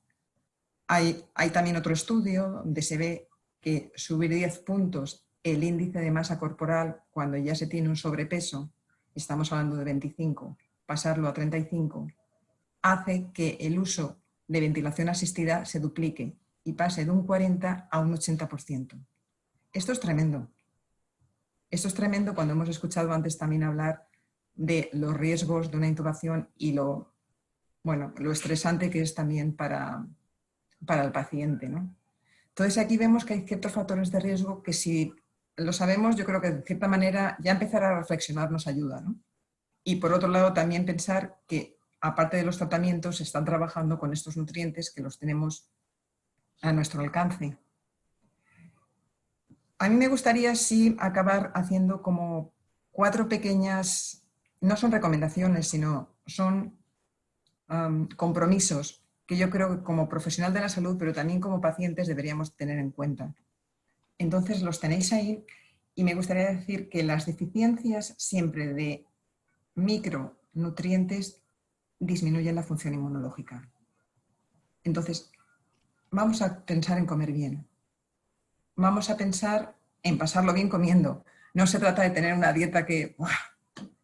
hay también otro estudio donde se ve que subir 10 puntos el índice de masa corporal cuando ya se tiene un sobrepeso, estamos hablando de 25, pasarlo a 35, hace que el uso de ventilación asistida se duplique y pase de un 40 a un 80%. Esto es tremendo. Esto es tremendo cuando hemos escuchado antes también hablar de los riesgos de una intubación y lo estresante que es también para el paciente, ¿no? Entonces aquí vemos que hay ciertos factores de riesgo que si lo sabemos, yo creo que de cierta manera ya empezar a reflexionar nos ayuda, ¿no? Y por otro lado también pensar que aparte de los tratamientos se están trabajando con estos nutrientes que los tenemos a nuestro alcance. A mí me gustaría sí acabar haciendo como 4 pequeñas, no son recomendaciones, sino son compromisos que yo creo que como profesional de la salud, pero también como pacientes deberíamos tener en cuenta. Entonces los tenéis ahí y me gustaría decir que las deficiencias siempre de micronutrientes disminuyen la función inmunológica. Entonces, vamos a pensar en comer bien. Vamos a pensar en pasarlo bien comiendo. No se trata de tener una dieta que, ¡buah!,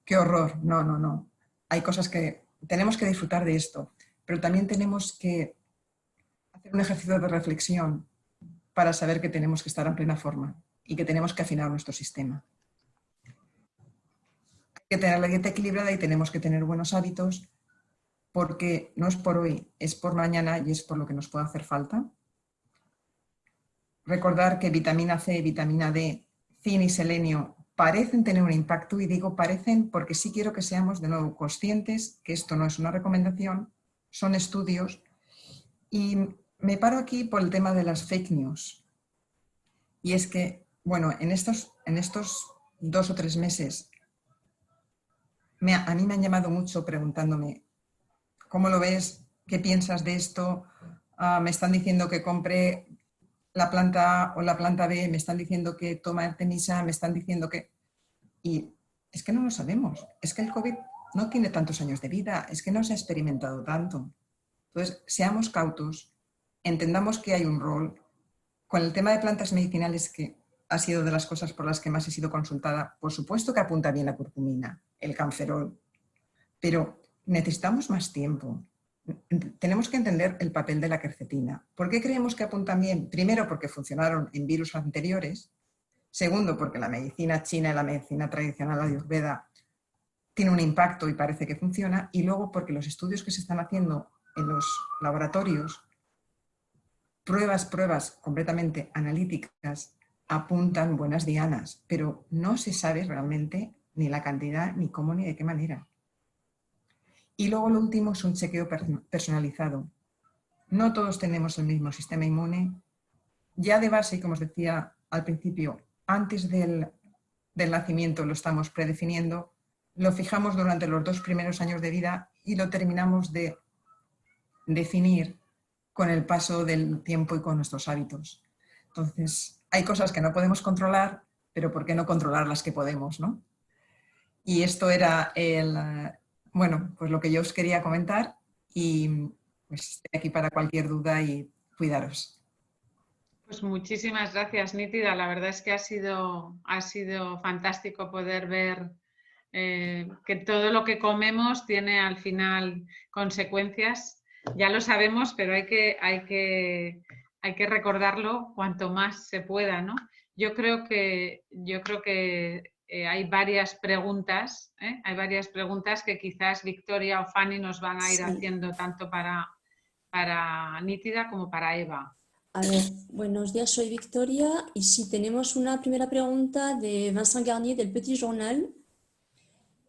¡qué horror! No, no, no. Hay cosas que tenemos que disfrutar de esto, pero también tenemos que hacer un ejercicio de reflexión para saber que tenemos que estar en plena forma y que tenemos que afinar nuestro sistema. Hay que tener la dieta equilibrada y tenemos que tener buenos hábitos porque no es por hoy, es por mañana y es por lo que nos puede hacer falta. Recordar que vitamina C, vitamina D, zinc y selenio parecen tener un impacto, y digo parecen porque sí quiero que seamos de nuevo conscientes que esto no es una recomendación, son estudios. Y me paro aquí por el tema de las fake news. Y es que, bueno, en estos 2 o 3 meses a mí me han llamado mucho preguntándome ¿cómo lo ves? ¿Qué piensas de esto? Me están diciendo que compre la planta A o la planta B, me están diciendo que toma Artemisa, me están diciendo que... Y es que no lo sabemos. Es que el COVID no tiene tantos años de vida, es que no se ha experimentado tanto. Entonces, seamos cautos, entendamos que hay un rol. Con el tema de plantas medicinales, que ha sido de las cosas por las que más he sido consultada, por supuesto que apunta bien la curcumina, el camferol, pero necesitamos más tiempo. Tenemos que entender el papel de la quercetina. ¿Por qué creemos que apuntan bien? Primero, porque funcionaron en virus anteriores. Segundo, porque la medicina china y la medicina tradicional, la ayurveda, tiene un impacto y parece que funciona. Y luego, porque los estudios que se están haciendo en los laboratorios, pruebas completamente analíticas, apuntan buenas dianas, pero no se sabe realmente ni la cantidad, ni cómo, ni de qué manera. Y luego lo último es un chequeo personalizado. No todos tenemos el mismo sistema inmune. Ya de base, como os decía al principio, antes del nacimiento lo estamos predefiniendo, lo fijamos durante los 2 primeros años de vida y lo terminamos de definir con el paso del tiempo y con nuestros hábitos. Entonces, hay cosas que no podemos controlar, pero ¿por qué no controlar las que podemos, no? Y esto era pues lo que yo os quería comentar, y pues estoy aquí para cualquier duda y cuidaros. Pues muchísimas gracias, Nítida. La verdad es que ha sido fantástico poder ver que todo lo que comemos tiene al final consecuencias. Ya lo sabemos, pero hay que recordarlo cuanto más se pueda, ¿no? Yo creo que hay varias preguntas, hay varias preguntas que quizás Victoria o Fanny nos van a ir haciendo tanto para Nítida como para Eva. A ver, buenos días, soy Victoria y sí, tenemos una primera pregunta de Vincent Garnier del Petit Journal,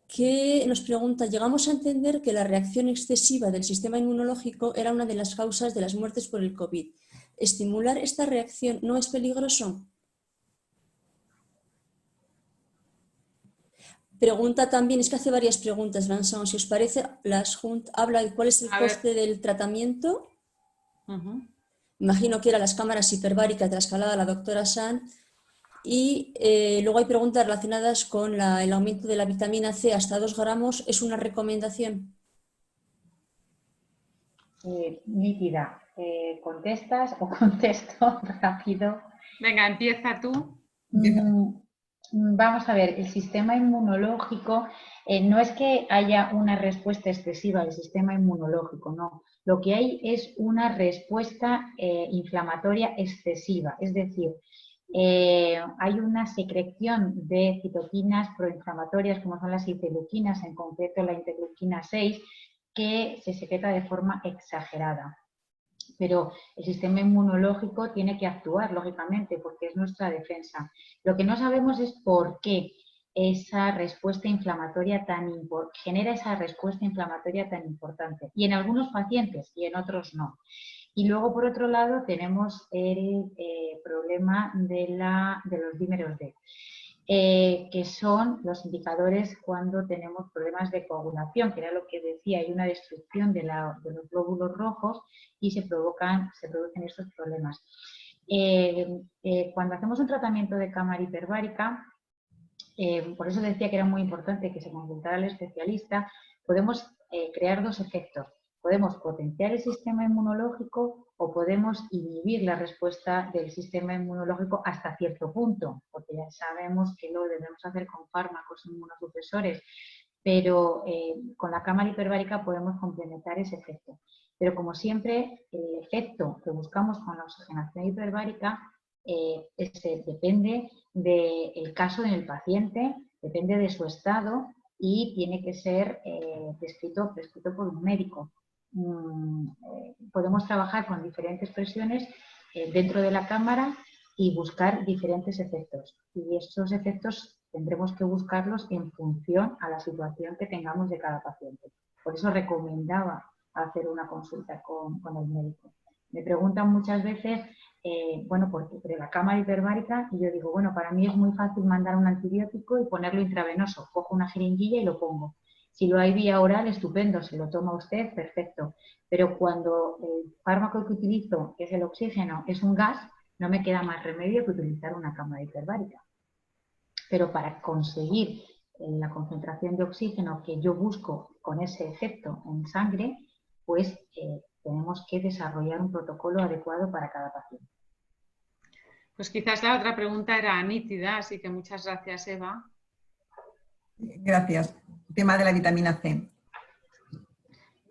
que nos pregunta: llegamos a entender que la reacción excesiva del sistema inmunológico era una de las causas de las muertes por el COVID. ¿Estimular esta reacción no es peligroso? Pregunta también, es que hace varias preguntas, Vincent, si os parece, las habla de cuál es el coste del tratamiento. Imagino que eran las cámaras hiperbáricas de la escalada de la doctora San. Y luego hay preguntas relacionadas con el aumento de la vitamina C hasta 2 gramos. ¿Es una recomendación? Nítida, ¿contestas o contesto rápido? Venga, empieza tú. Vamos a ver, el sistema inmunológico, no es que haya una respuesta excesiva del sistema inmunológico, no. Lo que hay es una respuesta inflamatoria excesiva, es decir, hay una secreción de citoquinas proinflamatorias como son las interleuquinas, en concreto la interleuquina 6, que se secreta de forma exagerada. Pero el sistema inmunológico tiene que actuar, lógicamente, porque es nuestra defensa. Lo que no sabemos es por qué esa respuesta inflamatoria genera esa respuesta inflamatoria tan importante. Y en algunos pacientes y en otros no. Y luego, por otro lado, tenemos el problema de los dímeros D. que son los indicadores cuando tenemos problemas de coagulación, que era lo que decía, hay una destrucción de los glóbulos rojos y se producen estos problemas. Cuando hacemos un tratamiento de cámara hiperbárica, por eso decía que era muy importante que se consultara al especialista, podemos crear dos efectos. Podemos potenciar el sistema inmunológico o podemos inhibir la respuesta del sistema inmunológico hasta cierto punto, porque ya sabemos que lo debemos hacer con fármacos inmunosupresores, pero con la cámara hiperbárica podemos complementar ese efecto. Pero como siempre, el efecto que buscamos con la oxigenación hiperbárica depende del caso en el paciente, depende de su estado y tiene que ser prescrito por un médico. Podemos trabajar con diferentes presiones dentro de la cámara y buscar diferentes efectos. Y estos efectos tendremos que buscarlos en función a la situación que tengamos de cada paciente. Por eso recomendaba hacer una consulta con el médico. Me preguntan muchas veces, bueno, de la cámara hiperbárica, y yo digo, bueno, para mí es muy fácil mandar un antibiótico y ponerlo intravenoso. Cojo una jeringuilla y lo pongo. Si lo hay vía oral, estupendo, si lo toma usted, perfecto. Pero cuando el fármaco que utilizo, que es el oxígeno, es un gas, no me queda más remedio que utilizar una cámara hiperbárica. Pero para conseguir la concentración de oxígeno que yo busco con ese efecto en sangre, pues tenemos que desarrollar un protocolo adecuado para cada paciente. Pues quizás la otra pregunta era nítida, así que muchas gracias, Eva. Gracias. El tema de la vitamina C.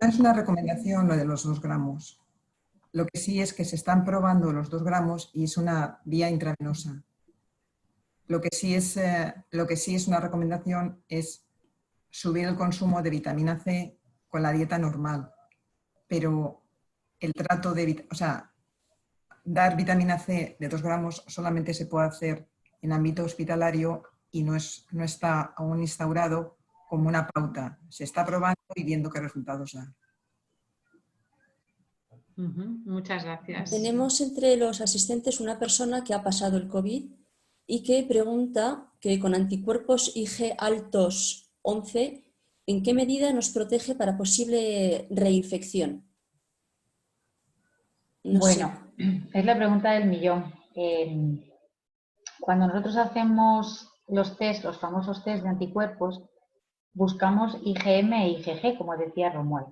No es una recomendación lo de los 2 gramos. Lo que sí es que se están probando los 2 gramos y es una vía intravenosa. Lo que sí es una recomendación es subir el consumo de vitamina C con la dieta normal. Pero el trato dar vitamina C de 2 gramos solamente se puede hacer en ámbito hospitalario y no está aún instaurado como una pauta. Se está probando y viendo qué resultados da. Muchas gracias. Tenemos entre los asistentes una persona que ha pasado el COVID y que pregunta que con anticuerpos IG altos 11, ¿en qué medida nos protege para posible reinfección? Bueno, es la pregunta del millón. Cuando nosotros hacemos los famosos test de anticuerpos, buscamos IgM e IgG, como decía Romuald.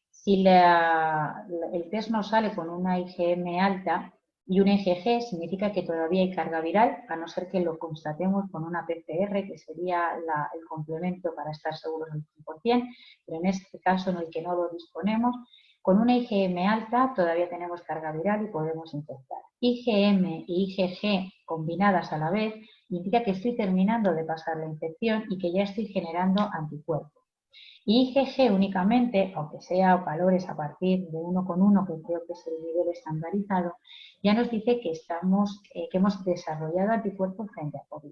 Si el test nos sale con una IgM alta y una IgG, significa que todavía hay carga viral, a no ser que lo constatemos con una PCR, que sería el complemento para estar seguros al 100%, pero en este caso en el que no lo disponemos, con una IgM alta todavía tenemos carga viral y podemos infectar. IgM y IgG combinadas a la vez indica que estoy terminando de pasar la infección y que ya estoy generando anticuerpos. Y IgG únicamente, aunque sea valores a partir de 1,1, que creo que es el nivel estandarizado, ya nos dice que hemos desarrollado anticuerpos frente a COVID.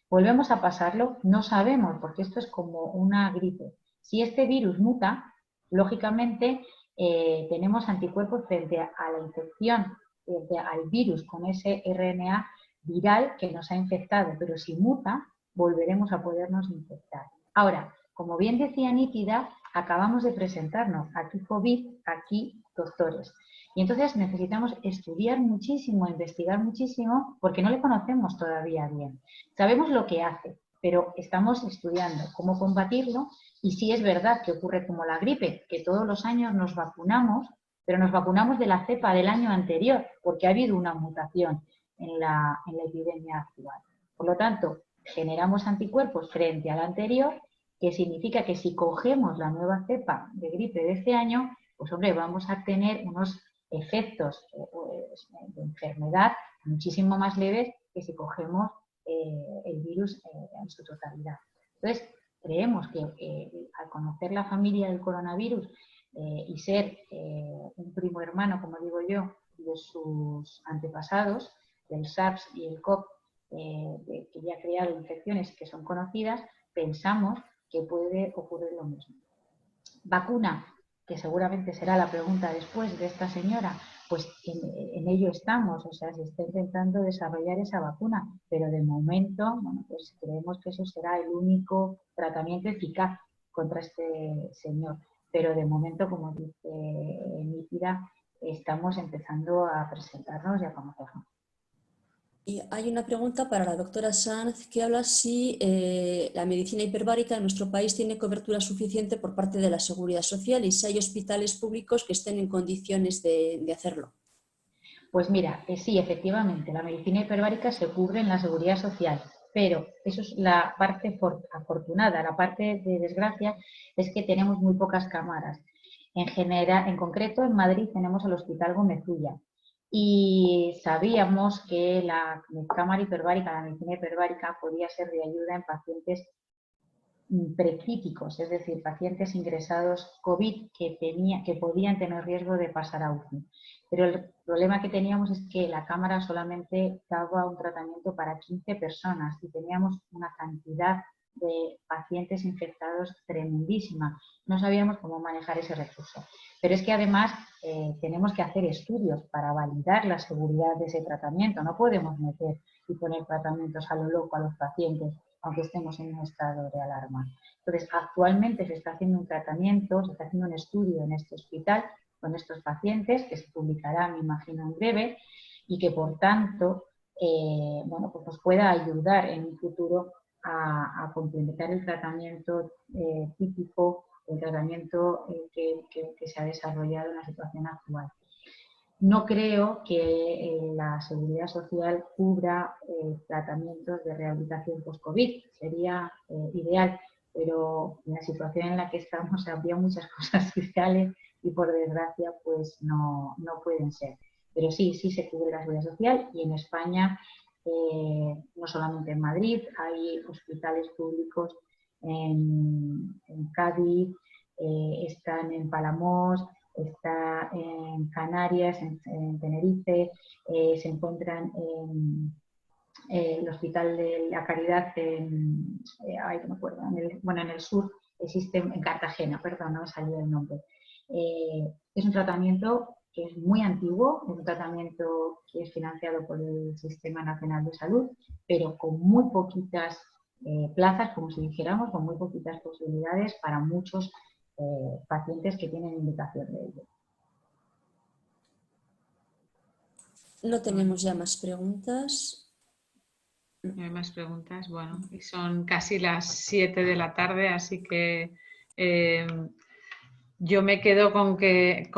Volvemos a pasarlo, no sabemos, porque esto es como una gripe. Si este virus muta, lógicamente tenemos anticuerpos frente a la infección, frente al virus con ese RNA viral que nos ha infectado, pero si muta, volveremos a podernos infectar. Ahora, como bien decía Nítida, acabamos de presentarnos aquí COVID, aquí doctores. Y entonces necesitamos estudiar muchísimo, investigar muchísimo, porque no le conocemos todavía bien. Sabemos lo que hace, pero estamos estudiando cómo combatirlo y sí es verdad que ocurre como la gripe, que todos los años nos vacunamos, pero nos vacunamos de la cepa del año anterior, porque ha habido una mutación en la epidemia actual. Por lo tanto, generamos anticuerpos frente a la anterior, que significa que si cogemos la nueva cepa de gripe de este año, pues hombre, vamos a tener unos efectos de enfermedad muchísimo más leves que si cogemos el virus en su totalidad. Entonces, creemos que al conocer la familia del coronavirus y ser un primo hermano, como digo yo, de sus antepasados, del SARS y el CoV, que ya ha creado infecciones que son conocidas, pensamos que puede ocurrir lo mismo. Vacuna, que seguramente será la pregunta después de esta señora, pues en ello estamos, o sea, se está intentando desarrollar esa vacuna, pero de momento, bueno, pues creemos que eso será el único tratamiento eficaz contra este señor. Pero de momento, como dice Nítida, estamos empezando a presentarnos y a conocernos. Y hay una pregunta para la doctora Sanz que habla si la medicina hiperbárica en nuestro país tiene cobertura suficiente por parte de la Seguridad Social y si hay hospitales públicos que estén en condiciones de hacerlo. Pues mira, sí, efectivamente, la medicina hiperbárica se cubre en la Seguridad Social, pero eso es la parte afortunada. La parte de desgracia es que tenemos muy pocas cámaras. En general, en concreto, en Madrid tenemos el Hospital Gómez Ulla y sabíamos que la cámara hiperbárica, la medicina hiperbárica, podía ser de ayuda en pacientes precríticos, es decir, pacientes ingresados COVID que podían tener riesgo de pasar a UCI. Pero el problema que teníamos es que la cámara solamente daba un tratamiento para 15 personas y teníamos una cantidad de pacientes infectados tremendísima. No sabíamos cómo manejar ese recurso. Pero es que además tenemos que hacer estudios para validar la seguridad de ese tratamiento. No podemos meter y poner tratamientos a lo loco a los pacientes, aunque estemos en un estado de alarma. Entonces, actualmente se está haciendo un tratamiento, se está haciendo un estudio en este hospital con estos pacientes, que se publicará, me imagino, en breve, y que, por tanto, bueno, pues nos pueda ayudar en un futuro a complementar el tratamiento típico, el tratamiento que se ha desarrollado en la situación actual. No creo que la Seguridad Social cubra tratamientos de rehabilitación post-COVID. Sería ideal, pero en la situación en la que estamos habría muchas cosas fiscales y por desgracia pues no pueden ser. Pero sí se cubre la Seguridad Social y en España, no solamente en Madrid, hay hospitales públicos en Cádiz, están en Palamós, está en Canarias, en Tenerife, se encuentran en el Hospital de la Caridad, no me acuerdo, en el sur, existe en Cartagena, perdón, no me salió el nombre. Es un tratamiento que es muy antiguo, es un tratamiento que es financiado por el Sistema Nacional de Salud, pero con muy poquitas plazas, como si dijéramos, con muy poquitas posibilidades para muchos pacientes que tienen indicación de ello. No tenemos ya más preguntas. No hay más preguntas. Bueno, y son casi las 7 de la tarde, así que yo me quedo con que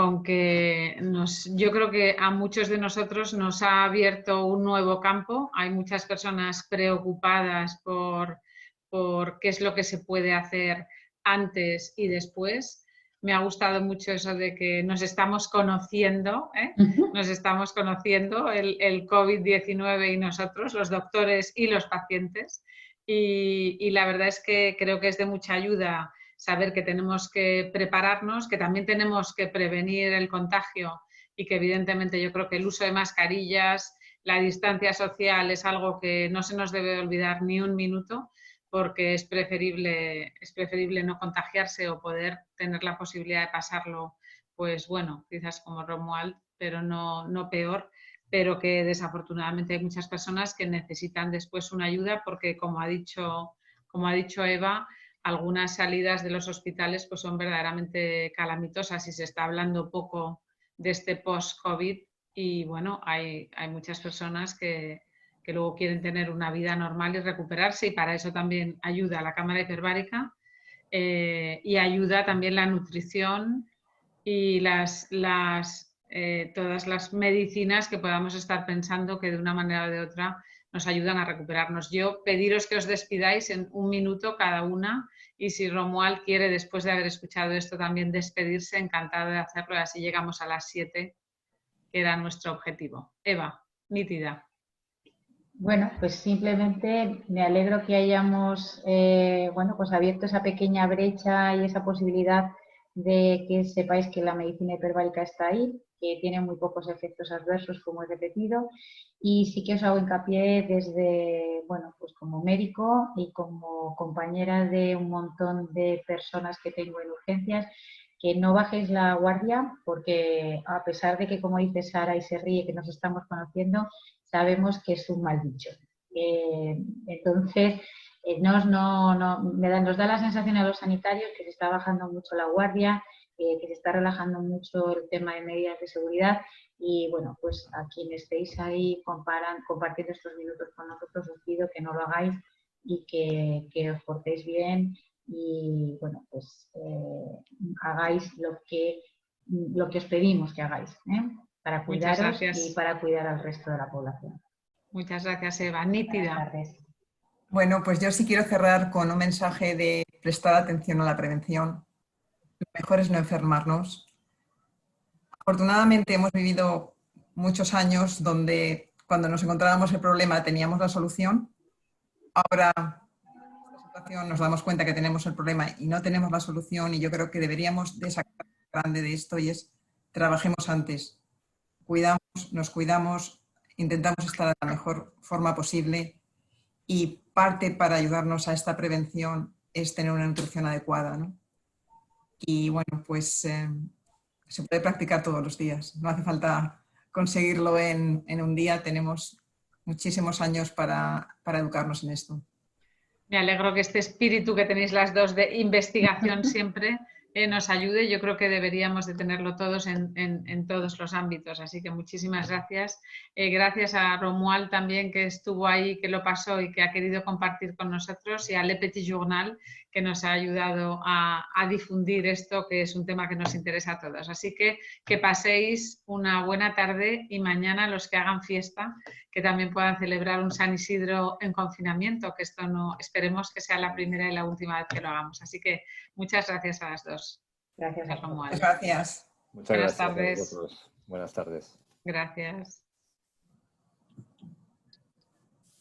yo creo que a muchos de nosotros nos ha abierto un nuevo campo. Hay muchas personas preocupadas por qué es lo que se puede hacer antes y después. Me ha gustado mucho eso de que nos estamos conociendo, nos estamos conociendo el COVID-19 y nosotros, los doctores y los pacientes. Y la verdad es que creo que es de mucha ayuda saber que tenemos que prepararnos, que también tenemos que prevenir el contagio y que evidentemente yo creo que el uso de mascarillas, la distancia social es algo que no se nos debe olvidar ni un minuto, porque es preferible no contagiarse o poder tener la posibilidad de pasarlo, pues bueno, quizás como Romuald, pero no peor, pero que desafortunadamente hay muchas personas que necesitan después una ayuda porque, como ha dicho Eva, algunas salidas de los hospitales pues son verdaderamente calamitosas y se está hablando poco de este post-COVID y bueno, hay muchas personas que luego quieren tener una vida normal y recuperarse y para eso también ayuda la cámara hiperbárica y ayuda también la nutrición y todas las medicinas que podamos estar pensando que de una manera o de otra nos ayudan a recuperarnos. Yo pediros que os despidáis en un minuto cada una y si Romuald quiere, después de haber escuchado esto, también despedirse, encantado de hacerlo y así llegamos a las 7, que era nuestro objetivo. Eva, Nítida. Bueno, pues simplemente me alegro que hayamos pues abierto esa pequeña brecha y esa posibilidad de que sepáis que la medicina hiperbárica está ahí, que tiene muy pocos efectos adversos, como he repetido, y sí que os hago hincapié desde, bueno, pues como médico y como compañera de un montón de personas que tengo en urgencias, que no bajéis la guardia, porque a pesar de que, como dice Sara y se ríe, que nos estamos conociendo, sabemos que es un mal bicho. Entonces, nos da la sensación a los sanitarios que se está bajando mucho la guardia, que se está relajando mucho el tema de medidas de seguridad y, bueno, pues a quienes estéis ahí compartiendo estos minutos con nosotros, os pido que no lo hagáis y que os portéis bien y, bueno, pues hagáis lo que os pedimos que hagáis, para cuidaros y para cuidar al resto de la población. Muchas gracias, Eva. Nítida. Buenas tardes. Bueno, pues yo sí quiero cerrar con un mensaje de prestar atención a la prevención. Lo mejor es no enfermarnos. Afortunadamente hemos vivido muchos años donde cuando nos encontrábamos el problema teníamos la solución. Ahora, en esta situación nos damos cuenta que tenemos el problema y no tenemos la solución y yo creo que deberíamos de sacar grande de esto y es trabajemos antes. Nos cuidamos, intentamos estar de la mejor forma posible y parte para ayudarnos a esta prevención es tener una nutrición adecuada, ¿no? Y bueno, pues se puede practicar todos los días. No hace falta conseguirlo en un día. Tenemos muchísimos años para educarnos en esto. Me alegro que este espíritu que tenéis las dos de investigación siempre nos ayude. Yo creo que deberíamos de tenerlo todos en todos los ámbitos. Así que muchísimas gracias. Gracias a Romuald también, que estuvo ahí, que lo pasó y que ha querido compartir con nosotros, y a Le Petit Journal, que nos ha ayudado a difundir esto, que es un tema que nos interesa a todos. Así que paséis una buena tarde y mañana los que hagan fiesta, que también puedan celebrar un San Isidro en confinamiento, que esto no, esperemos que sea la primera y la última vez que lo hagamos. Así que muchas gracias a las dos. Gracias. Muchas gracias. Muchas Buenas gracias tardes. a vosotros. Buenas tardes. Gracias.